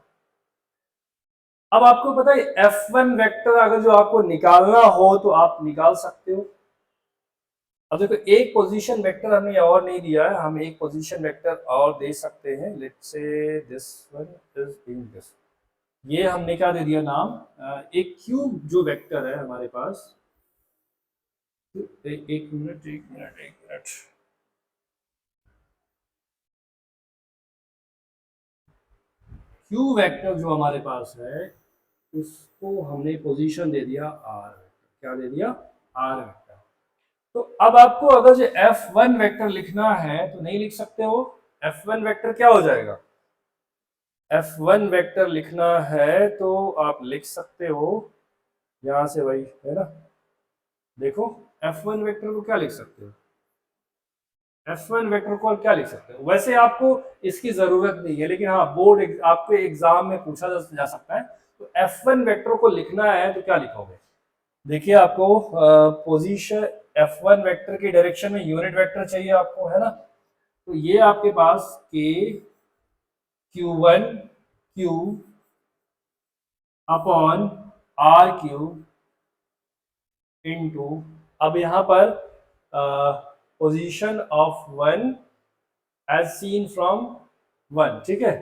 अब आपको पता है F1 वेक्टर अगर जो आपको निकालना हो तो आप निकाल सकते हो। अब देखो एक पोजीशन वेक्टर हमने और नहीं दिया है, हम एक पोजीशन वेक्टर और दे सकते हैं, let's say this one is in this, ये हमने क्या दे दिया नाम, एक क्यूब जो वेक्टर है हमारे पास, एक मिनट एक मिनट एक मिनट, क्यू वेक्टर जो हमारे पास है उसको हमने पोजीशन दे दिया आर, क्या दे दिया, आर वेक्टर। तो अब आपको अगर जो F1 वेक्टर लिखना है तो नहीं लिख सकते हो, F1 वेक्टर क्या हो जाएगा, F1 वेक्टर लिखना है तो आप लिख सकते हो यहां से, वही है ना, देखो F1 वेक्टर को क्या लिख सकते हो, F1 वेक्टर को क्या लिख सकते हो, वैसे आपको इसकी जरूरत नहीं है लेकिन हाँ बोर्ड आपके एग्जाम में पूछा जा सकता है। तो F1 वेक्टर को लिखना है तो क्या लिखोगे, देखिए आपको पोजीशन F1 वेक्टर की डायरेक्शन में यूनिट वेक्टर चाहिए आपको, है ना। तो ये आपके पास K Q1 Q upon R cube into, अब यहाँ पर position of one as seen from one, ठीक है।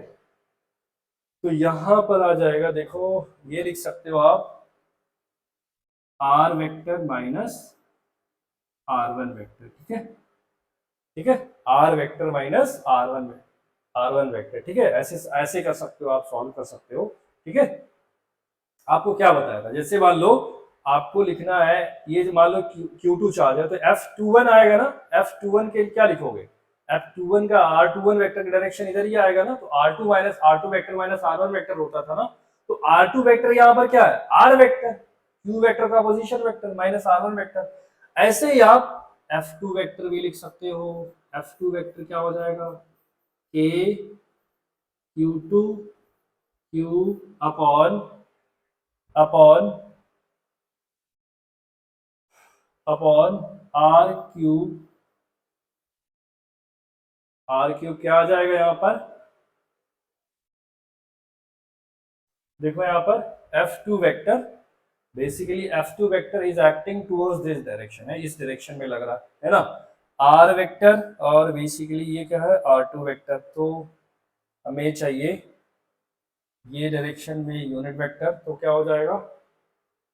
तो यहां पर आ जाएगा, देखो ये लिख सकते हो आप are vector minus R1 vector, ठीक है, ठीक है, are vector minus R1 vector, ठीक है, ऐसे ऐसे कर सकते हो आप, सॉल्व कर सकते हो, ठीक है। आपको क्या बताया था, जैसे मान लो आपको लिखना है, ये जो मान लो Q2 चार्ज है तो F21 आएगा ना, F21 के क्या लिखोगे, F21 का R21 वेक्टर की डायरेक्शन इधर ही आएगा ना, तो R2 minus R2 vector minus R1 vector होता था ना, तो R2 वेक्टर यहाँ पर क्या है, R वेक्टर, Q वेक्टर का position vector minus R1 vector. ऐसे ही आप F2 वेक्टर भी लिख सकते हो। F2 वेक्टर क्या हो जाएगा, K Q2 Q upon upon upon R cube क्या आ जाएगा यहाँ पर, देखो यहाँ पर F2 vector, basically F2 vector is acting towards this direction, है इस डायरेक्शन में लग रहा है ना, R वेक्टर, और बेसिकली ये क्या है R2 वेक्टर। तो हमें चाहिए ये डायरेक्शन में यूनिट वेक्टर, तो क्या हो जाएगा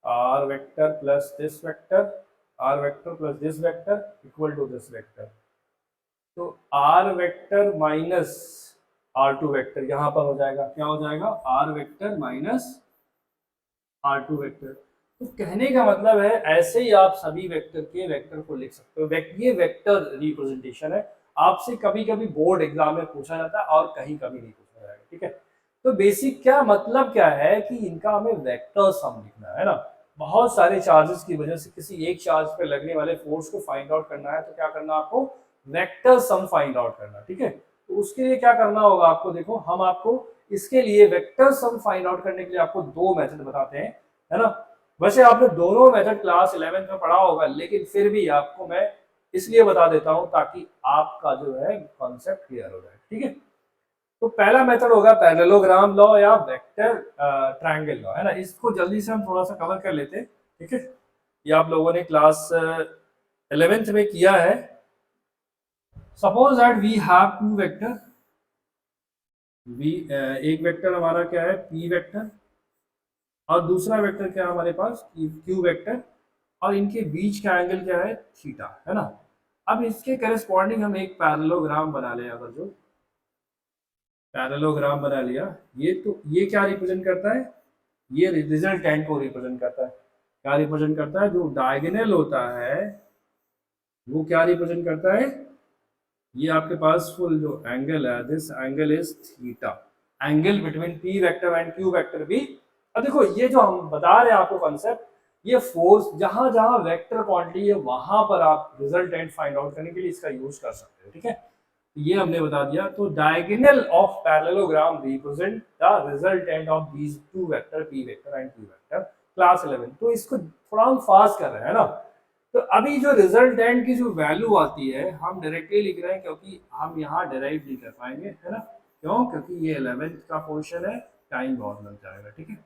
R vector plus this vector, R vector plus this vector equal to this vector. तो R vector minus R2 vector यहाँ पर हो जाएगा, क्या हो जाएगा R vector minus R2 vector. तो कहने का मतलब है ऐसे ही आप सभी वेक्टर के वेक्टर को लिख सकते हो। ये वेक्टर रिप्रेजेंटेशन है, आपसे कभी कभी बोर्ड एग्जाम में पूछा जाता है और कहीं कभी नहीं पूछा जाएगा, ठीक है। तो बेसिक क्या मतलब क्या है कि इनका हमें वेक्टर सम लिखना है ना, बहुत सारे चार्जेस की वजह से किसी एक चार्ज पे लगने वाले फोर्स को फाइंड आउट करना है, तो क्या करना आपको वेक्टर सम फाइंड आउट करना, ठीक है। तो उसके लिए क्या करना होगा आपको, देखो हम आपको इसके लिए वेक्टर सम फाइंड आउट करने के लिए आपको दो मेथड बताते हैं, है ना। वैसे आपने दोनों मेथड क्लास 11th में पढ़ा होगा, लेकिन फिर भी आपको मैं इसलिए बता देता हूं ताकि आपका जो है कॉन्सेप्ट क्लियर हो जाए, ठीक है। तो पहला मेथड होगा पैरेललोग्राम लॉ या वेक्टर ट्रायंगल लॉ, है ना। इसको जल्दी से हम थोड़ा सा कवर कर लेते हैं, ठीक है। ये आप लोगों ने क्लास 11th में किया है। Suppose that we have two vector, we एक वेक्टर हमारा क्या है P वेक्टर, और दूसरा वेक्टर क्या है हमारे पास Q वेक्टर, और इनके बीच का एंगल क्या है थीटा, है ना। अब इसके करस्पॉन्डिंग हम एक पैरेललोग्राम बना लें, अगर जो पैरेललोग्राम बना लिया, ये तो ये क्या रिप्रेजेंट करता है, ये रिजल्टेंट को रिप्रेजेंट करता है। क्या रिप्रेजेंट करता है, जो डायगोनल होता है वो क्या रिप्रेजेंट करता है, ये आपके पास फुल जो एंगल है, this angle is theta, angle between P vector and Q vector भी। अब देखो ये जो हम बता रहे हैं आपको कॉन्सेप्ट, ये फोर्स जहां जहां वेक्टर क्वांटिटी है वहां पर आप रिजल्टेंट फाइंड आउट करने के लिए इसका यूज कर सकते हो, ठीक है। ये हमने बता दिया। तो diagonal of parallelogram represent the resultant of these two vector P vector and Q vector, class 11। तो इसको थोड़ा हम फास्ट कर रहे हैं ना। तो अभी जो रिजल्टेंट की जो वैल्यू आती है हम डायरेक्टली लिख रहे हैं, क्योंकि हम यहाँ डिराइव नहीं कर पाएंगे, है ना। क्यों, क्योंकि ये 11th का पोर्शन है, टाइम बहुत लग जाएगा, ठीक है।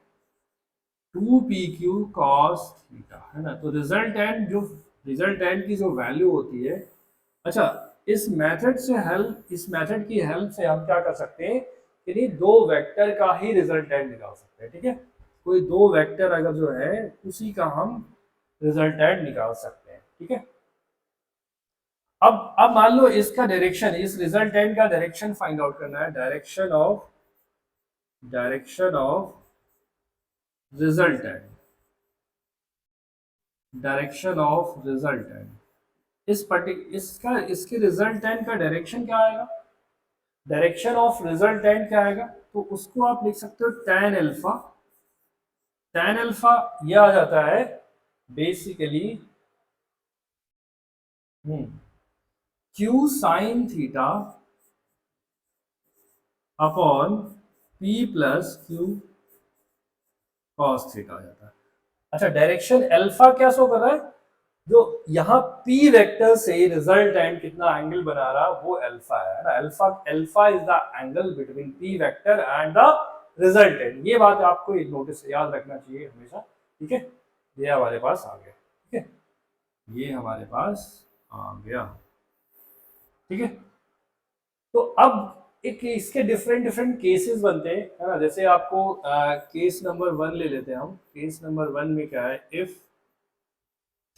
2PQ cos थीटा, है ना। तो रिजल्टेंट की जो वैल्यू होती है, अच्छा इस मेथड की हेल्प से हम क्या कर सकते हैं कि दो वेक्टर का ही रिजल्टेंट निकाल सकते हैं, ठीक है। कोई दो वेक्टर अगर जो है उसी का हम रिजल्टेंट निकाल सकते हैं, ठीक है। अब मान लो इसका डायरेक्शन, इस रिजल्टेंट का डायरेक्शन फाइंड आउट करना है, डायरेक्शन ऑफ रिजल्टेंट, इसका इसके रिजल्टेंट का डायरेक्शन क्या आएगा, डायरेक्शन ऑफ रिजल्टेंट क्या आएगा, तो उसको आप लिख सकते हो tan अल्फा। tan अल्फा ये आ जाता है basically Q sine theta upon P plus Q cos theta आ जाता है। अच्छा डायरेक्शन अल्फा क्या शो कर रहा है, जो यहाँ P वेक्टर से रिजल्टेंट कितना एंगल बना रहा वो अल्फा है ना। Alpha is the angle between P vector and the resultant. ये बात आपको एक नोटिस याद रखना चाहिए हमेशा, ठीक है। ये हमारे पास आ गया, ठीक है, ये हमारे पास आ गया, ठीक है। तो अब एक इसके डिफरेंट डिफरेंट केसेस बनते हैं, है ना। जैसे आपको केस नंबर 1 ले लेते हैं हम। केस नंबर 1 में क्या है, if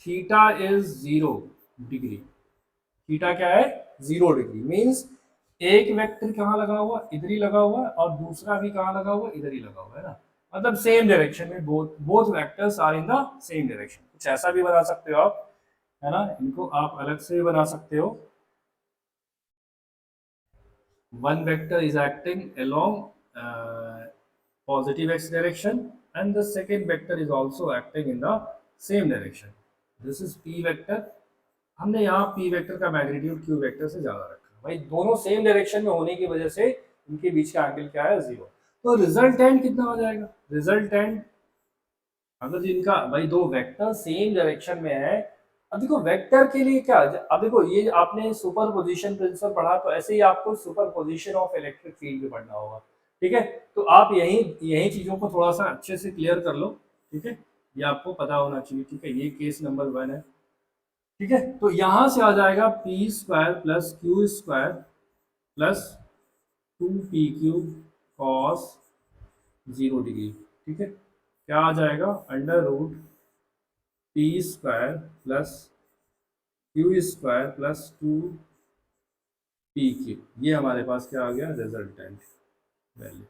theta is 0 degree, theta क्या है 0 डिग्री, मीन्स एक वेक्टर कहाँ लगा हुआ, इधर ही लगा हुआ है, और दूसरा भी कहाँ लगा हुआ, इधर ही लगा हुआ है ना। मतलब सेम डायरेक्शन में, both vectors are in the same direction. कुछ ऐसा भी बना सकते हो आप, है ना। इनको आप अलग से भी बना सकते हो। one vector is acting along positive x direction and the second vector is also acting in the same direction, this is P vector, हमने यहाँ पी वेक्टर का मैग्नीट्यूड क्यू वेक्टर से ज़्यादा रखा, भाई दोनों सेम डायरेक्शन में होने की वजह से इनके बीच का एंगल क्या है, 0। तो रिजल्टेंट कितना हो जाएगा, रिजल्टेंट अगर इनका भाई दो वेक्टर सेम डायरेक्शन में है, अब देखो वेक्टर के लिए क्या, अब देखो ये आपने सुपरपोजिशन प्रिंसिपल पढ़ा, तो ऐसे ही आपको सुपरपोजिशन ऑफ इलेक्ट्रिक फील्ड भी पढ़ना होगा, ठीक है। तो आप यही यही चीज़ों को थोड़ा सा अच्छे से क्लियर कर लो, ठीक है, ये आपको पता होना चाहिए, ठीक है। ये केस नंबर 1 है, ठीक है। तो यहां से आ जाएगा P square plus Q square plus 2pq cos 0 degree, ठीक है। क्या आ जाएगा, under root P square plus Q square plus 2pq, ये हमारे पास क्या आ गया, रिजल्टेंट वैल्यू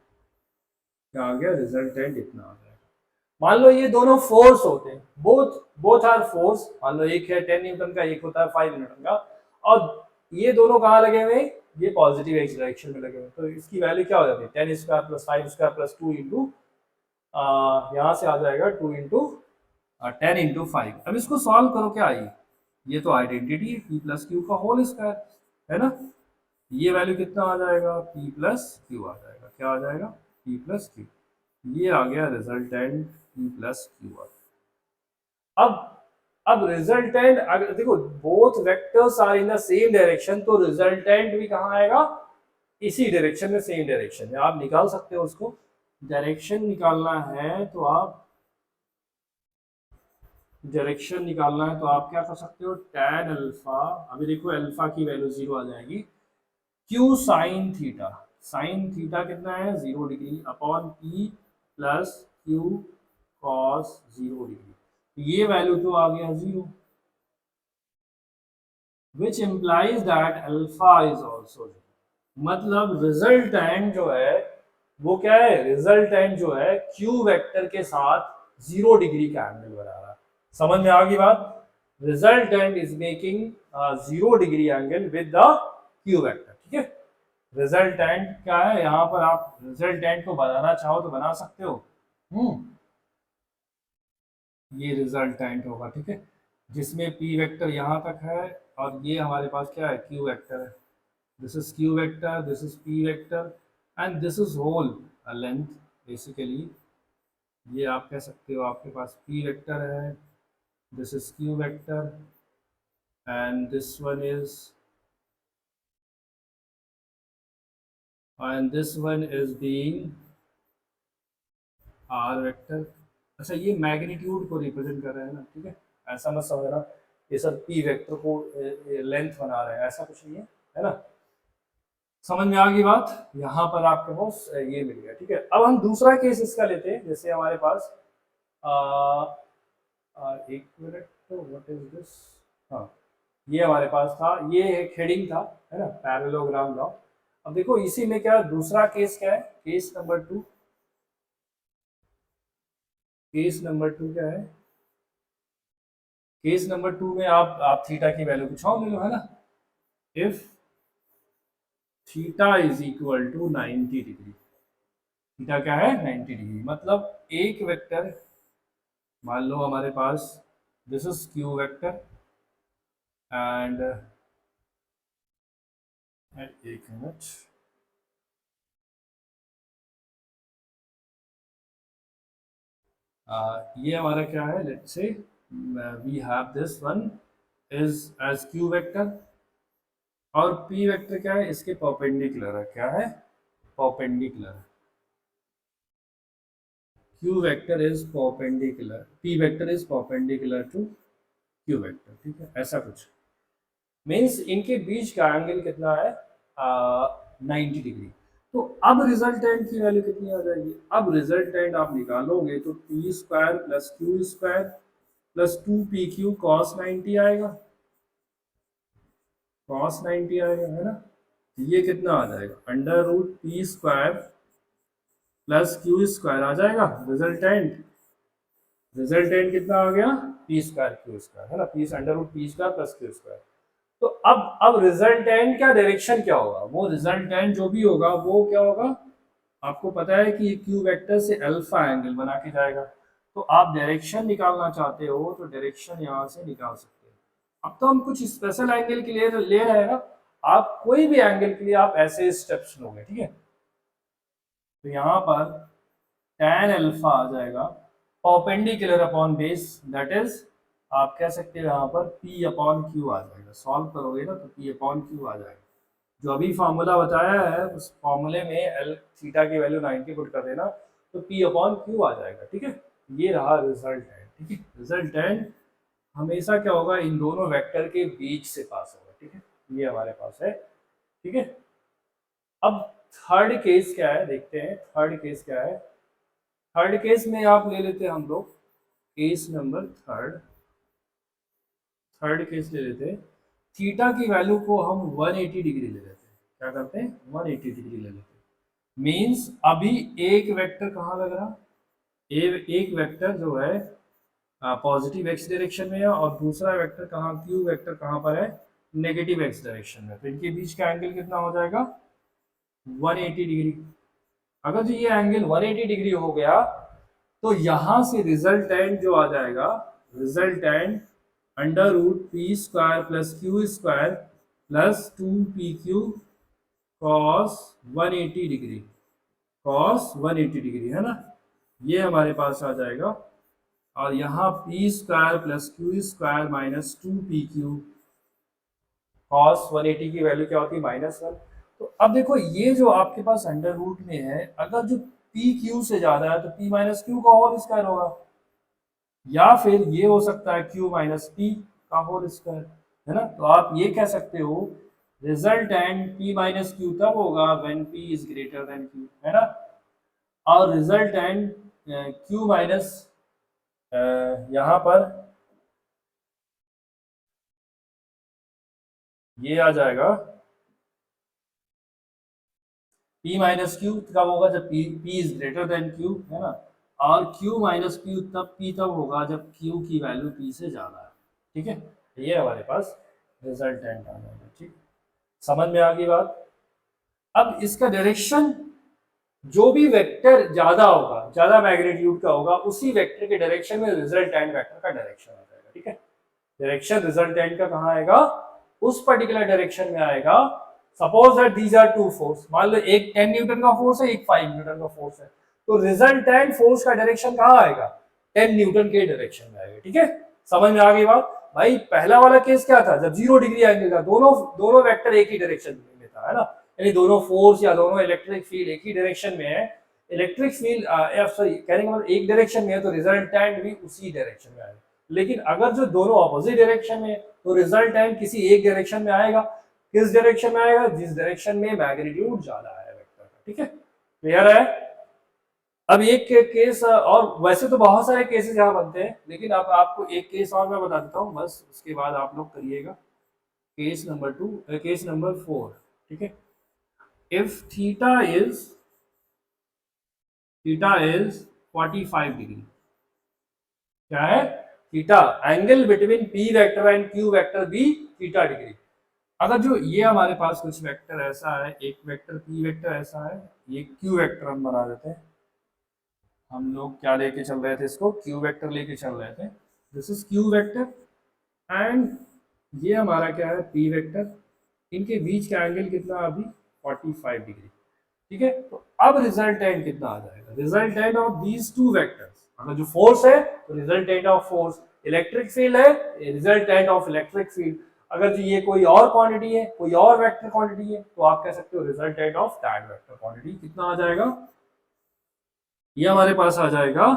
क्या आ गया, रिजल्टेंट इतना आ जाएगा। मान लो ये दोनों फोर्स होते हैं, बोथ बोथ आर फोर्स, मान लो एक है 10 न्यूटन का, एक होता है 5 न्यूटन का, और ये दोनों कहाँ लगे हुए, ये पॉजिटिव एक्स डायरेक्शन में लगे हुए, तो इसकी वैल्यू क्या हो जाती है, 10 square plus 5 square plus 2 into, यहाँ से आ जाएगा 2 इंटू 10 इंटू 5। अब इसको सॉल्व करो, क्या आई, ये तो आइडेंटिटी है, पी प्लस क्यू का होल स्क्वायर है ना, ये वैल्यू कितना आ जाएगा, पी प्लस क्यू आ जाएगा, क्या आ जाएगा, पी प्लस क्यू, ये आ गया रिजल्टेंट पी प्लस क्यू आ गया। अब रिजल्टेंट अगर देखो both vectors are in the same direction, तो रिजल्टेंट भी कहाँ आएगा, इसी डायरेक्शन में, सेम डायरेक्शन में आप निकाल सकते हो उसको। डायरेक्शन निकालना है तो आप डायरेक्शन निकालना है तो आप क्या कर सकते हो, tan अल्फा, अभी देखो अल्फा की वैल्यू 0 आ जाएगी, Q sine theta, sine theta कितना है, 0 degree upon P plus Q cos 0 degree, ये वैल्यू तो आ गया 0, which implies that alpha is also 0, मतलब रिजल्टेंट जो है वो क्या है, रिजल्टेंट जो है क्यू वेक्टर के साथ 0 डिग्री का एंगल बना रहा है, समझ में आ गई बात, resultant is making 0 degree angle with the Q vector, ठीक है। रिजल्टेंट क्या है, यहाँ पर आप रिजल्टेंट को बनाना चाहो तो बना सकते हो, ये रिजल्टेंट होगा, ठीक है, जिसमें पी वेक्टर यहाँ तक है और ये हमारे पास क्या है, क्यू वेक्टर है, this is q vector, this is p vector and this is whole a length basically, ये आप कह सकते हो आपके पास p vector है, this is q vector and this one is being r vector। अच्छा ये मैग्नीट्यूड को रिप्रेजेंट कर रहे हैं ना, ठीक है, ऐसा मत समझना ये सब p वेक्टर को लेंथ बना रहे हैं, ऐसा कुछ नहीं है ना, समझ में आ गई बात, यहाँ पर आपके पास ये मिल गया, ठीक है। अब हम दूसरा केस इसका लेते हैं, जैसे हमारे पास एक मिनट, तो व्हाट इज दिस, हाँ ये हमारे पास था, ये एक हेडिंग था, है ना, पैरेललोग्राम लॉ। अब देखो इसी में क्या दूसरा केस क्या है, केस नंबर 2, केस नंबर 2 क्या है, केस नंबर 2 में आप थीटा की वैल्यू कुछ और ले लो, है ना, if theta is equal to 90 degree, theta क्या है, 90 डिग्री, मतलब एक वेक्टर मान लो हमारे पास this is Q vector and एक मिनट, ये हमारा क्या है, let's say we have this one is as Q vector और पी वेक्टर क्या है, इसके परपेंडिकुलर है, क्या है, perpendicular, q vector is perpendicular, p vector is perpendicular to q vector, ठीक है, ऐसा कुछ मीन्स इनके बीच का एंगल कितना है, 90 डिग्री। तो अब रिजल्टेंट की वैल्यू कितनी आ जाएगी, अब रिजल्टेंट आप निकालोगे तो P square plus Q square plus 2pq cos 90 आएगा, cos 90 आएगा, है ना, ये कितना आ जाएगा, under root P square plus Q square आ जाएगा, रिजल्टेंट रिजल्टेंट कितना आ गया, पी स्क्वायर क्यू स्क्वायर, है ना, P under root P square plus Q square. तो अब रिजल्टेंट का डायरेक्शन क्या होगा, वो रिजल्टेंट जो भी होगा वो क्या होगा, आपको पता है कि क्यू वेक्टर से अल्फा एंगल बना के जाएगा, तो आप डायरेक्शन निकालना चाहते हो तो डायरेक्शन यहाँ से निकाल सकते हो। अब तो हम कुछ स्पेशल एंगल के लिए ले रहे हैं ना, आप कोई भी एंगल के लिए आप ऐसे स्टेप्स लोगे, ठीक है। तो यहाँ पर tan अल्फा आ जाएगा perpendicular upon base, that is आप कह सकते हो यहाँ पर P अपॉन क्यू आ जाएगा। सॉल्व करोगे ना तो P अपॉन क्यू आ जाएगा। जो अभी फार्मूला बताया है उस फार्मूले में एल थीटा की वैल्यू 90 पुट कर देना तो P अपॉन क्यू आ जाएगा, ठीक है। ये रहा रिजल्ट है, ठीक है। रिजल्ट हमेशा क्या होगा, इन दोनों वेक्टर के बीच से पास होगा, ठीक है। ये हमारे पास है, ठीक है। अब थर्ड केस क्या है देखते हैं, थर्ड केस क्या है। थर्ड केस में आप ले लेते हैं हम लोग case number third. Third case ले लेते हैं, थीटा की वैल्यू को हम 180 डिग्री ले लेते हैं। क्या करते हैं, 180 डिग्री ले लेते हैं। मीन्स अभी एक वेक्टर कहाँ लग रहा, एक वेक्टर जो है पॉजिटिव एक्स डायरेक्शन में है और दूसरा वेक्टर कहाँ, क्यू वेक्टर कहाँ पर है, नेगेटिव एक्स डायरेक्शन में। तो इनके बीच का एंगल कितना हो जाएगा, 180 डिग्री। अगर जो ये एंगल 180 डिग्री हो गया तो यहां से रिजल्टेंट जो आ जाएगा, resultant under root P square plus Q square plus 2pq cos 180 degree, cos 180 degree है ना, ये हमारे पास आ जाएगा। और यहाँ P square plus Q square minus 2pq cos 180 की वैल्यू क्या होती है, -1। तो अब देखो ये जो आपके पास अंडर रूट में है, अगर जो पी क्यू से ज्यादा है तो पी माइनस क्यू का होल स्क्वायर होगा, या फिर ये हो सकता है क्यू माइनस पी का होल स्क्वायर, है ना। तो आप ये कह सकते हो रिजल्टेंट पी माइनस क्यू तब होगा when P is greater than Q, है ना। और रिजल्टेंट क्यू माइनस यहाँ पर ये आ जाएगा P माइनस क्यू कब होगा, जब P is greater than Q, है ना। और Q माइनस क्यू तब P तब होगा जब Q की वैल्यू P से ज़्यादा है, ठीक है। ये हमारे पास रिजल्टेंट आ जाएगा, ठीक। समझ में आ गई बात। अब इसका डायरेक्शन, जो भी वेक्टर ज़्यादा होगा, ज़्यादा मैग्नीट्यूड का होगा, उसी वेक्टर के डायरेक्शन में रिजल्टेंट वेक्टर का डायरेक्शन आ जाएगा, ठीक है। डायरेक्शन रिजल्टेंट का कहाँ आएगा, उस पर्टिकुलर डायरेक्शन में आएगा। Suppose that these are two force, मान लो एक 10 न्यूटन का फोर्स है, एक 5 न्यूटन का फोर्स है, तो रिजल्टेंट फोर्स का डायरेक्शन कहाँ आएगा, 10 न्यूटन के डायरेक्शन में आएगा, ठीक है। समझ में आ गई बात भाई। पहला वाला केस क्या था, जब 0 डिग्री एंगल था, दोनों दोनों वेक्टर एक ही डायरेक्शन में था, है ना। यानी दोनों फोर्स या दोनों इलेक्ट्रिक फील्ड एक ही डायरेक्शन में है। इलेक्ट्रिक फील्ड सॉरी कहने का मतलब एक डायरेक्शन में है तो रिजल्टेंट भी उसी डायरेक्शन में आएगा। लेकिन अगर जो दोनों ऑपोजिट डायरेक्शन में तो रिजल्टेंट किसी एक डायरेक्शन में आएगा। किस डायरेक्शन में आएगा, जिस डायरेक्शन में मैग्नीट्यूड ज्यादा है वेक्टर का, ठीक है। क्लियर है। अब एक केस, और वैसे तो बहुत सारे केसेस यहाँ बनते हैं, लेकिन अब आपको एक केस और मैं बता देता हूँ, बस उसके बाद आप लोग करिएगा। केस नंबर 2, केस नंबर 4, ठीक है। इफ थीटा इज 45 डिग्री, क्या है, theta angle between P vector and Q vector be theta degree. अगर जो ये हमारे पास कुछ वेक्टर ऐसा है, एक वेक्टर पी वेक्टर ऐसा है, ये क्यू वेक्टर हम बना देते हैं। हम लोग क्या लेके चल रहे थे, इसको क्यू वेक्टर लेके चल रहे थे। This is Q vector and ये हमारा क्या है, पी वेक्टर। इनके बीच का एंगल कितना अभी 45 डिग्री, ठीक है। तो अब रिजल्टेंट कितना आ जाएगा, resultant of these two vectors. अगर जो फोर्स है तो resultant of force, electric field है रिजल्टेंट ऑफ इलेक्ट्रिक फील्ड। अगर जो ये कोई और क्वांटिटी है, कोई और वेक्टर क्वांटिटी है, तो आप कह सकते हो resultant of that vector quantity. कितना आ जाएगा, ये हमारे पास आ जाएगा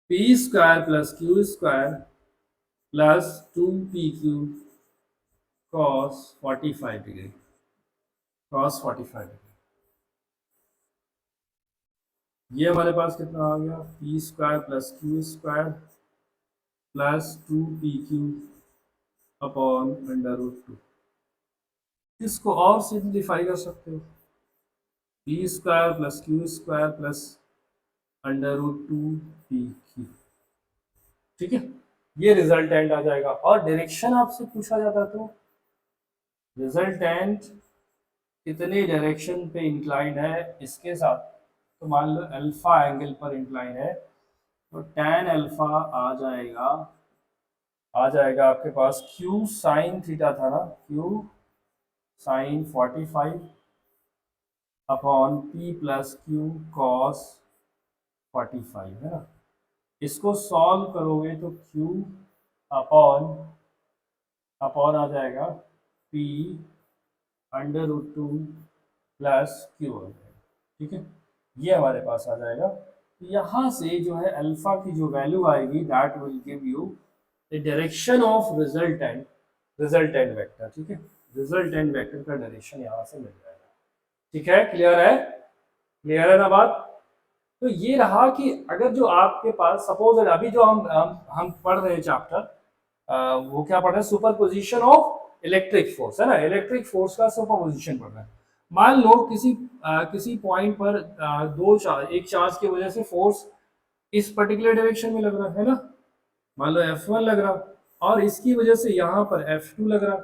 P square plus Q square plus 2pq cos 45 degree, cos 45 degree. ये हमारे पास कितना आ गया, P square plus Q square plus 2pq upon under root 2। इसको और सिंप्लीफाई कर सकते हो, P square plus Q square plus under root 2pq, ठीक है। ये रिजल्टेंट आ जाएगा। और डायरेक्शन आपसे पूछा जाता तो रिजल्टेंट कितने डायरेक्शन पे इंक्लाइंड है इसके साथ, तो मान लो अल्फा एंगल पर इंक्लाइन है, तो tan अल्फा आ जाएगा आपके पास q साइन थीटा था ना, q sine 45 upon p plus q cos 45 है ना। इसको सॉल्व करोगे तो q अपॉन अपॉन आ जाएगा p under root 2 plus Q आ जाएगा, ठीक है। ये हमारे पास आ जाएगा। तो यहाँ से जो है अल्फा की जो वैल्यू आएगी that will give you the direction of resultant vector, ठीक है। रिजल्टेंट वेक्टर का डायरेक्शन यहाँ से मिल जाएगा, ठीक है। क्लियर है ना बात। तो ये रहा कि अगर जो आपके पास सपोज अभी जो हम पढ़ रहे हैं चैप्टर, वो क्या पढ़ रहे हैं, सुपरपोजिशन ऑफ इलेक्ट्रिक फोर्स है ना, इलेक्ट्रिक फोर्स का सुपरपोजिशन पढ़ रहे हैं। मान लो किसी पॉइंट पर एक चार्ज की वजह से फोर्स इस पर्टिकुलर डायरेक्शन में लग रहा है ना, मान लो F1 लग रहा, और इसकी वजह से यहाँ पर F2 लग रहा,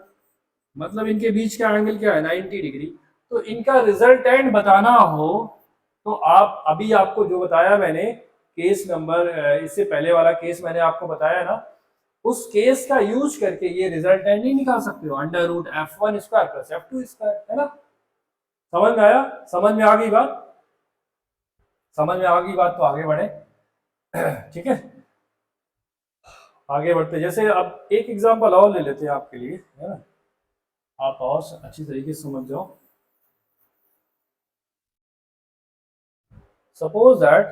मतलब इनके बीच का एंगल क्या है 90 डिग्री। तो इनका रिजल्टेंट बताना हो तो आप अभी आपको जो बताया मैंने केस नंबर, इससे पहले वाला केस मैंने आपको बताया ना, उस केस का यूज करके ये रिजल्टेंट नहीं निकाल सकते हो, under root F1 square plus F2 square, है ना। समझ में आया, समझ में आ गई बात, समझ में आ गई बात, तो आगे बढ़े ठीक है। आगे बढ़ते, जैसे अब एक एग्जांपल और ले लेते हैं आपके लिए, है ना, आप और अच्छी तरीके से समझ जाओ। Suppose that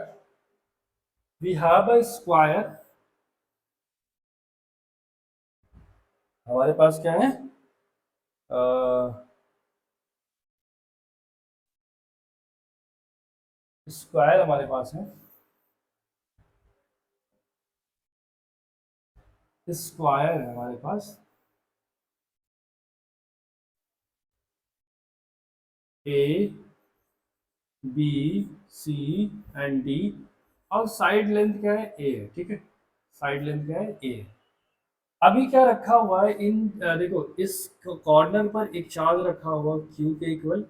we have a square, हमारे पास क्या है, स्क्वायर हमारे पास है, स्क्वायर है हमारे पास A B C and D, और साइड लेंथ क्या है ए है, ठीक है, साइड लेंथ क्या है ए। अभी क्या रखा हुआ है देखो इस कॉर्नर पर एक चार्ज रखा हुआ Q के इक्वल,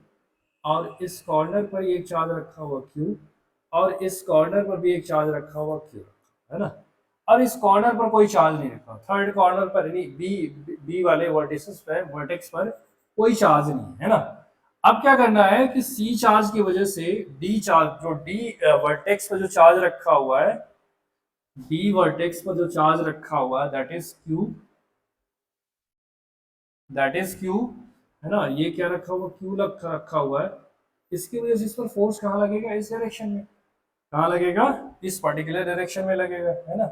और इस कॉर्नर पर एक चार्ज रखा हुआ Q, और इस कॉर्नर पर भी एक चार्ज रखा हुआ Q, है ना। और इस कॉर्नर पर कोई चार्ज नहीं रखा, थर्ड कॉर्नर पर यानी बी वाले वर्टेक्स पर कोई चार्ज नहीं है ना। अब क्या करना है कि सी चार्ज की वजह से डी चार्ज, जो डी वर्टेक्स पर जो चार्ज रखा हुआ है, डी वर्टेक्स पर जो चार्ज रखा हुआ है दैट इज क्यू, है ना। ये क्या रखा हुआ, क्यू रखा हुआ है। इसकी वजह से इस पर फोर्स कहाँ लगेगा, इस डायरेक्शन में, कहाँ लगेगा, इस पर्टिकुलर डायरेक्शन में लगेगा, है ना।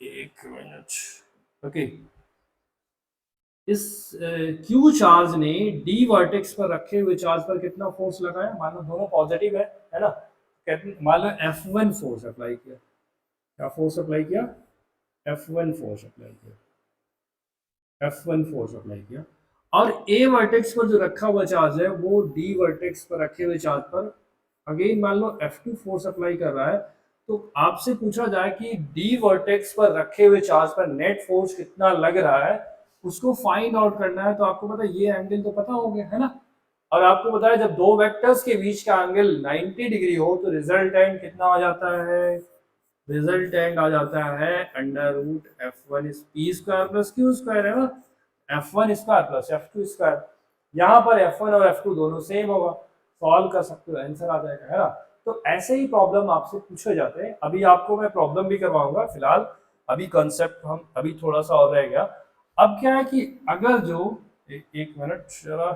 एक मिनट, ओके। इस क्यू चार्ज ने डी वर्टेक्स पर रखे हुए चार्ज पर कितना फोर्स लगाया, मान लो दोनों पॉजिटिव है ना, मान लो F1 फोर्स अप्लाई किया, क्या फोर्स अप्लाई किया, F1 फोर्स अप्लाई किया, F1 फोर्स अप्लाई किया। और ए वर्टेक्स पर जो रखा हुआ चार्ज है वो डी वर्टेक्स पर रखे हुए चार्ज पर अगेन मान लो F2 फोर्स अप्लाई कर रहा है। तो आपसे पूछा जाए कि डी वर्टेक्स पर रखे हुए चार्ज पर नेट फोर्स कितना लग रहा है, उसको फाइंड आउट करना है। तो आपको पता है ये एंगल तो पता हो गया है ना, और आपको पता है जब दो वेक्टर्स के बीच का एंगल 90 डिग्री हो तो रिजल्टेंट कितना आ जाता है, रिजल्टेंट आ जाता है under root F1 P square plus Q square, है ना। F1 square plus F2 square, यहाँ पर F1 और F2 दोनों सेम होगा, सॉल्व कर सकते हो, आंसर आ जाएगा, है ना। तो ऐसे ही प्रॉब्लम आपसे पूछे जाते हैं। अभी आपको मैं प्रॉब्लम भी करवाऊंगा, फिलहाल अभी कॉन्सेप्ट हम अभी थोड़ा सा और रह गया। अब क्या है कि अगर जो एक मिनट जरा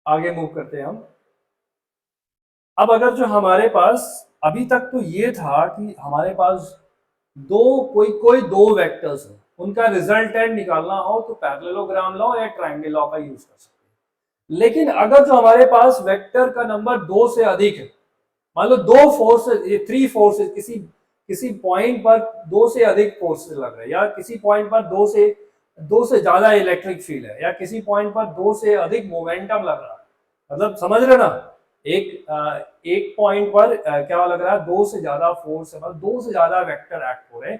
आगे मूव करते हैं हम। अब अगर जो हमारे पास अभी तक तो ये था कि हमारे पास कोई दो वेक्टर्स हो, उनका रिजल्टेंट निकालना हो तो पैरेललोग्राम लॉ या ट्रायंगल लॉ का यूज कर सकते हैं। लेकिन अगर जो हमारे पास वेक्टर का नंबर दो से अधिक है, मान लो दो फोर्सेस, थ्री फोर्सेस, किसी पॉइंट पर दो से अधिक फोर्सेस लग रहे हैं, या किसी पॉइंट पर दो से ज्यादा इलेक्ट्रिक फील्ड है, या किसी पॉइंट पर दो से अधिक मोमेंटम लग रहा है, मतलब समझ रहे ना, एक पॉइंट पर क्या लग रहा है, दो से ज्यादा फोर्स है, मतलब दो से ज्यादा वेक्टर एक्ट हो रहे हैं।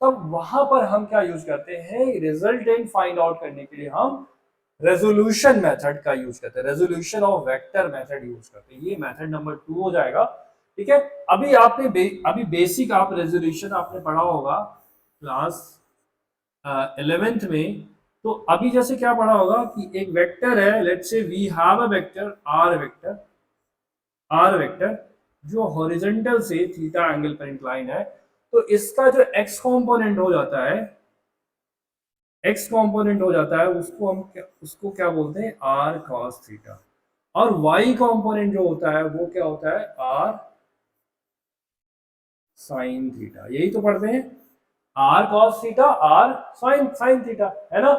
तब वहां पर हम क्या यूज करते हैं, रिजल्टेंट फाइंड आउट करने के लिए हम रेजोल्यूशन मेथड का यूज करते हैं, resolution of vector method use करते हैं। ये मेथड नंबर 2 हो जाएगा। ठीक है, अभी आपने अभी बेसिक आप रेजोल्यूशन आपने पढ़ा होगा क्लास 11th में। तो अभी जैसे क्या पढ़ा होगा कि एक वेक्टर है, let's say we have a vector R vector जो हॉरिजॉन्टल से थीटा एंगल पर इंक्लाइन है। तो इसका जो एक्स कंपोनेंट हो जाता है, उसको क्या बोलते हैं, आर कॉस थीटा। और वाई कंपोनेंट जो होता है वो क्या होता है, आर साइन थीटा। यही तो पढ़ते हैं, R cos theta, R sine sine theta, है ना।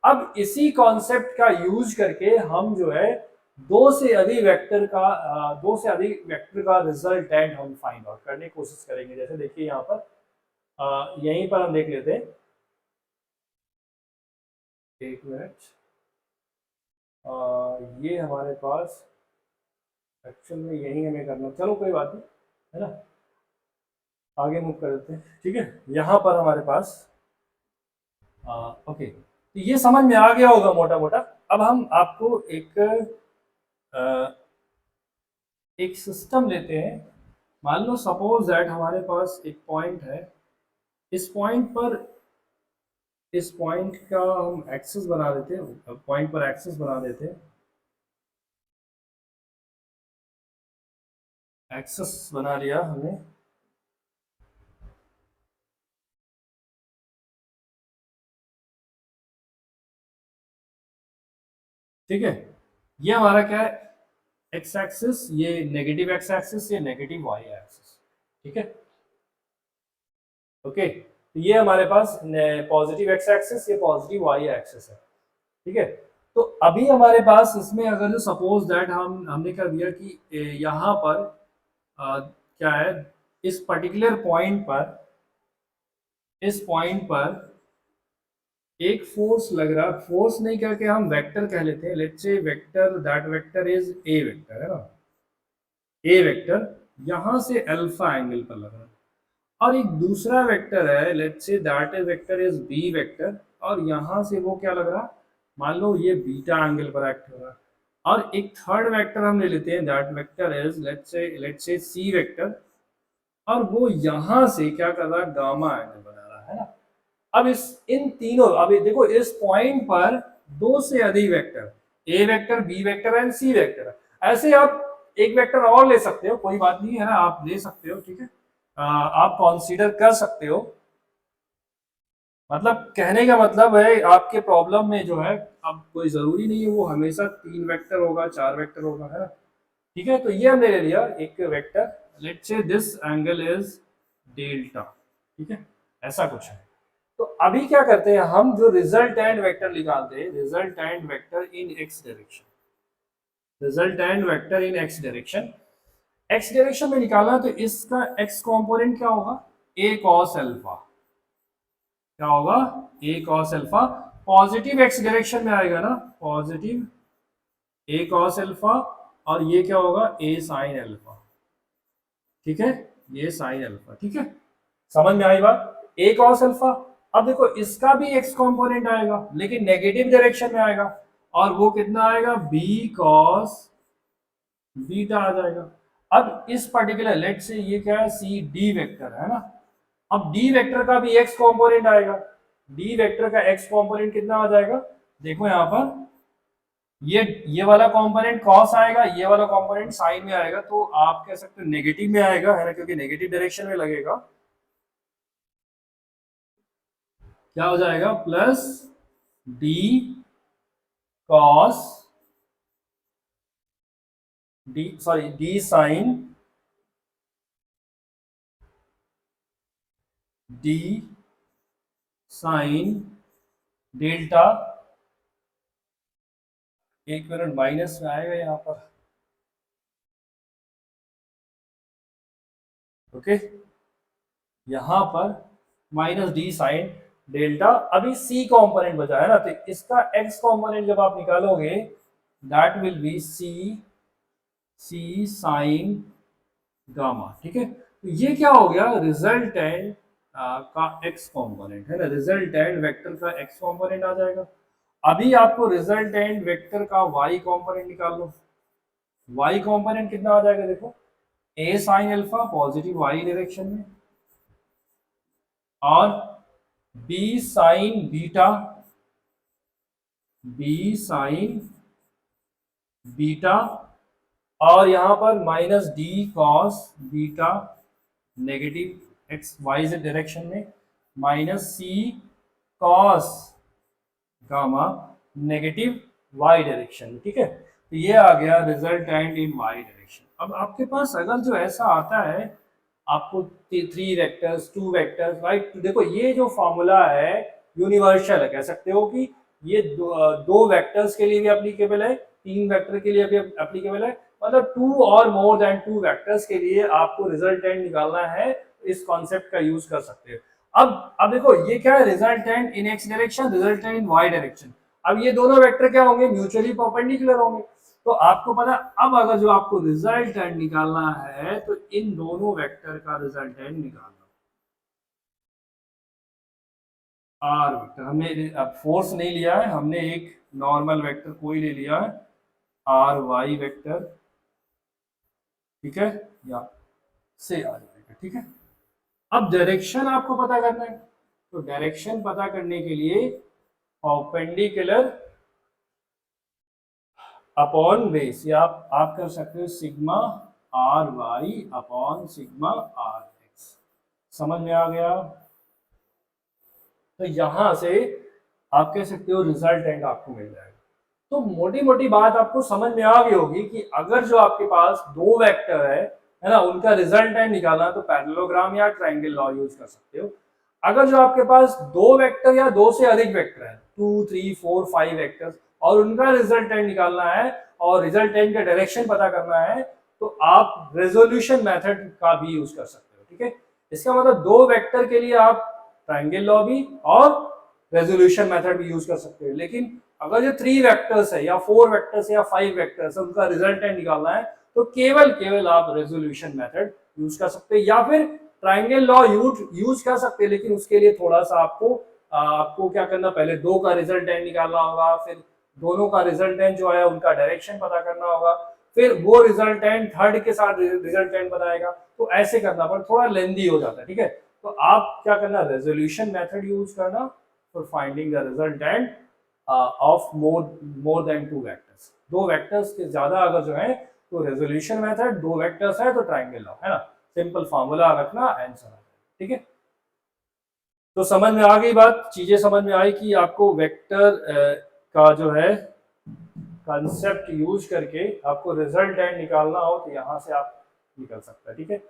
अब इसी कॉन्सेप्ट का यूज करके हम जो है दो से अधिक वेक्टर का रिजल्टेंट हम फाइंड आउट करने की कोशिश करेंगे। जैसे देखिए यहाँ पर यहीं पर हम देख लेते हैं, एक मिनट। ये हमारे पास एक्चुअल में यही हमें करना, चलो कोई बात नहीं, है ना, आगे मूव कर देते हैं। ठीक है, यहाँ पर हमारे पास ओके, तो ये समझ में आ गया होगा मोटा मोटा। अब हम आपको एक सिस्टम लेते हैं। मान लो सपोज दैट हमारे पास एक पॉइंट है, इस पॉइंट पर इस पॉइंट का हम एक्सेस बना देते हैं, पॉइंट पर एक्सेस बना देते हैं, एक्सेस बना लिया हमने। ठीक है, ये हमारा क्या है, एक्स एक्सिस, ये नेगेटिव एक्स एक्सिस, ये नेगेटिव वाई एक्सिस। ठीक है, ओके, तो ये हमारे पास पॉजिटिव एक्स एक्सिस, ये पॉजिटिव वाई एक्सिस है। ठीक है, तो अभी हमारे पास इसमें अगर जो सपोज दैट हमने कर दिया कि यहाँ पर क्या है, इस पर्टिकुलर पॉइंट पर, इस पॉइंट पर एक फोर्स लग रहा, फोर्स नहीं करके हम वेक्टर कह लेते हैं, let's say vector, that vector is a vector, है ना, ए वेक्टर यहां से अल्फा एंगल पर लग रहा है। और एक दूसरा वेक्टर है, let's say that vector is B vector, और यहां से वो क्या लग रहा, मान लो ये बीटा एंगल पर एक्ट हो रहा है। और एक थर्ड वेक्टर हम ले लेते हैं, that vector is let's say C vector, और वो यहां से क्या कर रहा है, गामा एंगल बना रहा है ना। अब इन तीनों, अभी देखो इस पॉइंट पर दो से अधिक vector, A vector, B vector and C vector, ऐसे आप एक वेक्टर और ले सकते हो, कोई बात नहीं है ना, आप ले सकते हो। ठीक है, आप कंसीडर कर सकते हो। मतलब कहने का मतलब है आपके प्रॉब्लम में जो है, अब कोई जरूरी नहीं है वो हमेशा 3 वेक्टर होगा, 4 वेक्टर होगा, है ना। ठीक है, तो ये हमने ले लिया एक vector, let's say this angle is delta. ठीक है, ऐसा कुछ है। तो अभी क्या करते हैं, हम जो रिजल्टेंट वेक्टर निकालते हैं, रिजल्टेंट वेक्टर इन एक्स डायरेक्शन, रिजल्टेंट वेक्टर इन एक्स डायरेक्शन, एक्स डायरेक्शन में निकालना, तो इसका एक्स कंपोनेंट क्या होगा, ए कॉस अल्फा। क्या होगा, A cos alpha, positive X direction में आएगा ना, पॉजिटिव ए कॉस अल्फा, और ये क्या होगा, ए साइन अल्फा। ठीक है, ये साइन अल्फा। ठीक है, समझ में आई बात, ए कॉस अल्फा। अब देखो इसका भी एक्स कंपोनेंट आएगा, लेकिन नेगेटिव डायरेक्शन में आएगा, और वो कितना आएगा, बी कॉस बीटा आ जाएगा। अब इस पर्टिकुलर लेट से ये क्या है, सी डी वेक्टर है ना। अब डी वेक्टर का भी एक्स कंपोनेंट आएगा, डी वेक्टर का एक्स कंपोनेंट कितना आ जाएगा, देखो यहाँ पर ये वाला कंपोनेंट कॉस आएगा, ये वाला कंपोनेंट साइन में आएगा, तो आप कह सकते हो नेगेटिव में आएगा, है ना, क्योंकि नेगेटिव डायरेक्शन में लगेगा। क्या हो जाएगा, plus D cos D sine D sine delta, एक मिनट, माइनस में आएगा यहाँ पर, ओके, यहाँ पर माइनस डी साइन डेल्टा। अभी सी कंपोनेंट बचा है ना, तो इसका एक्स कंपोनेंट जब आप निकालोगे, that will be C C sine gamma. ठीक है, तो ये क्या हो गया, रिजल्टेंट का एक्स कंपोनेंट, है ना, रिजल्टेंट वेक्टर का एक्स कंपोनेंट आ जाएगा। अभी आपको रिजल्टेंट वेक्टर का वाई कॉम्पोनेंट निकाल लो। वाई कॉम्पोनेंट कितना आ जाएगा देखो, A sine alpha positive Y direction में और B sine beta, B sine beta और यहां पर minus D cos beta negative X Y Z direction में, minus C cos gamma negative Y direction में। ठीक है, तो ये आ गया रिजल्टेंट इन वाई डायरेक्शन। अब आपके पास अगर जो ऐसा आता है आपको 3 वेक्टर्स 2 वेक्टर्स राइट, तो देखो ये जो फॉर्मूला है यूनिवर्सल है, कह सकते हो कि ये दो वेक्टर्स के लिए भी एप्लीकेबल है, 3 वेक्टर के लिए भी एप्लीकेबल है, मतलब 2 और मोर देन 2 वेक्टर्स के लिए आपको रिजल्टेंट निकालना है, इस कॉन्सेप्ट का यूज कर सकते हो। अब देखो ये क्या है, resultant in X direction, resultant in Y direction. अब ये दोनों वेक्टर क्या होंगे, म्यूचुअली परपेंडिकुलर होंगे। तो आपको पता, अब अगर जो आपको रिजल्टेंट निकालना है तो इन दोनों वेक्टर का रिजल्टेंट निकालना। आर वेक्टर हमने अब फोर्स नहीं लिया है, हमने एक नॉर्मल वेक्टर कोई ले लिया है, आर वाई वेक्टर। ठीक है, या से आ जाएगा। ठीक है, अब डायरेक्शन आपको पता करना है, तो डायरेक्शन पता करने के लिए परपेंडिकुलर अपॉन बेस, या आप कर सकते हो sigma R Y upon sigma R X. समझ में आ गया? तो यहां से आप कह सकते हो रिजल्टेंट आपको मिल जाएगा। तो मोटी मोटी बात आपको समझ में आ गई होगी कि अगर जो आपके पास दो वेक्टर है ना, उनका रिजल्टेंट निकालना तो पैरेललोग्राम या ट्रायंगल लॉ यूज कर सकते हो। अगर जो आपके पास दो वेक्टर या दो से अधिक वेक्टर है, 2 3 4 5 वेक्टर्स, और उनका रिजल्टेंट निकालना है और रिजल्टेंट का डायरेक्शन पता करना है, तो आप रेजोल्यूशन मेथड का भी यूज कर सकते हो। ठीक है, इसका मतलब दो वेक्टर के लिए आप ट्रायंगल लॉ भी और रेजोल्यूशन मेथड भी यूज कर सकते हो। लेकिन अगर जो 3 वेक्टर्स है या 4 वेक्टर्स या 5 वेक्टर्स है, उनका रिजल्टेंट निकालना है, तो केवल केवल आप रेजोल्यूशन मेथड यूज कर सकते हैं, या फिर ट्रायंगल लॉ यूज कर सकते हैं। लेकिन उसके लिए थोड़ा सा आपको क्या करना, पहले दो का रिजल्टेंट निकालना होगा, फिर दोनों का रिजल्टेंट जो है उनका डायरेक्शन पता करना होगा, फिर वो रिजल्टेंट थर्ड के साथ रिजल्टेंट बताएगा, तो ऐसे करना पर थोड़ा लेंदी हो जाता है। ठीक है, तो आप क्या करना, रेजोल्यूशन मेथड यूज करना for finding the resultant of more than 2 vectors. दो वेक्टर्स के ज्यादा अगर जो है तो रेजोल्यूशन मेथड, दो वेक्टर्स है तो ट्रायंगल लॉ, है ना, सिंपल फार्मूला रखना, आंसर आ जाए। ठीक है, तो समझ में आ गई बात, चीजें समझ में आई कि आपको वेक्टर का जो है कंसेप्ट यूज करके आपको रिजल्टेंट निकालना हो तो यहां से आप निकल सकते हैं। ठीक है,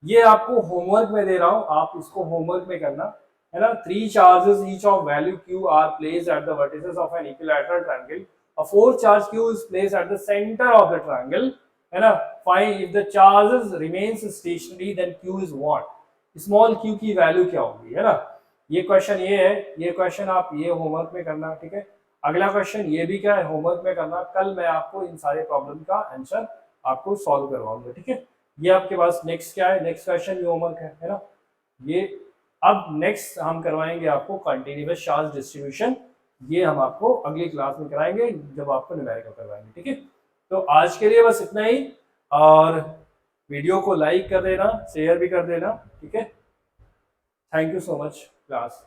ये आपको होमवर्क में दे रहा हूं, आप इसको होमवर्क में करना है ना। 3 charges each of value q are placed at the vertices of an equilateral triangle. A 4th charge q is placed at the center of the triangle, है ना। Find if the charges remains stationary then q is what? Small q की value क्या होगी, है ना। ये question ये है, ये क्वेश्चन आप ये होमवर्क में करना। ठीक है, अगला क्वेश्चन ये भी क्या है, होमवर्क में करना। कल मैं आपको इन सारे प्रॉब्लम का आंसर आपको सॉल्व करवाऊंगा। ठीक है, ये आपके पास नेक्स्ट क्या है, नेक्स्ट क्वेश्चन ये होमवर्क है ना। ये अब नेक्स्ट हम करवाएंगे आपको कंटिन्यूअस चार्ज डिस्ट्रीब्यूशन, ये हम आपको अगली क्लास में कराएंगे जब आपको न्यूमेरिकल करवाएंगे। ठीक है, तो आज के लिए बस इतना ही, और वीडियो को लाइक कर देना, शेयर भी कर देना। ठीक है, thank you so much class.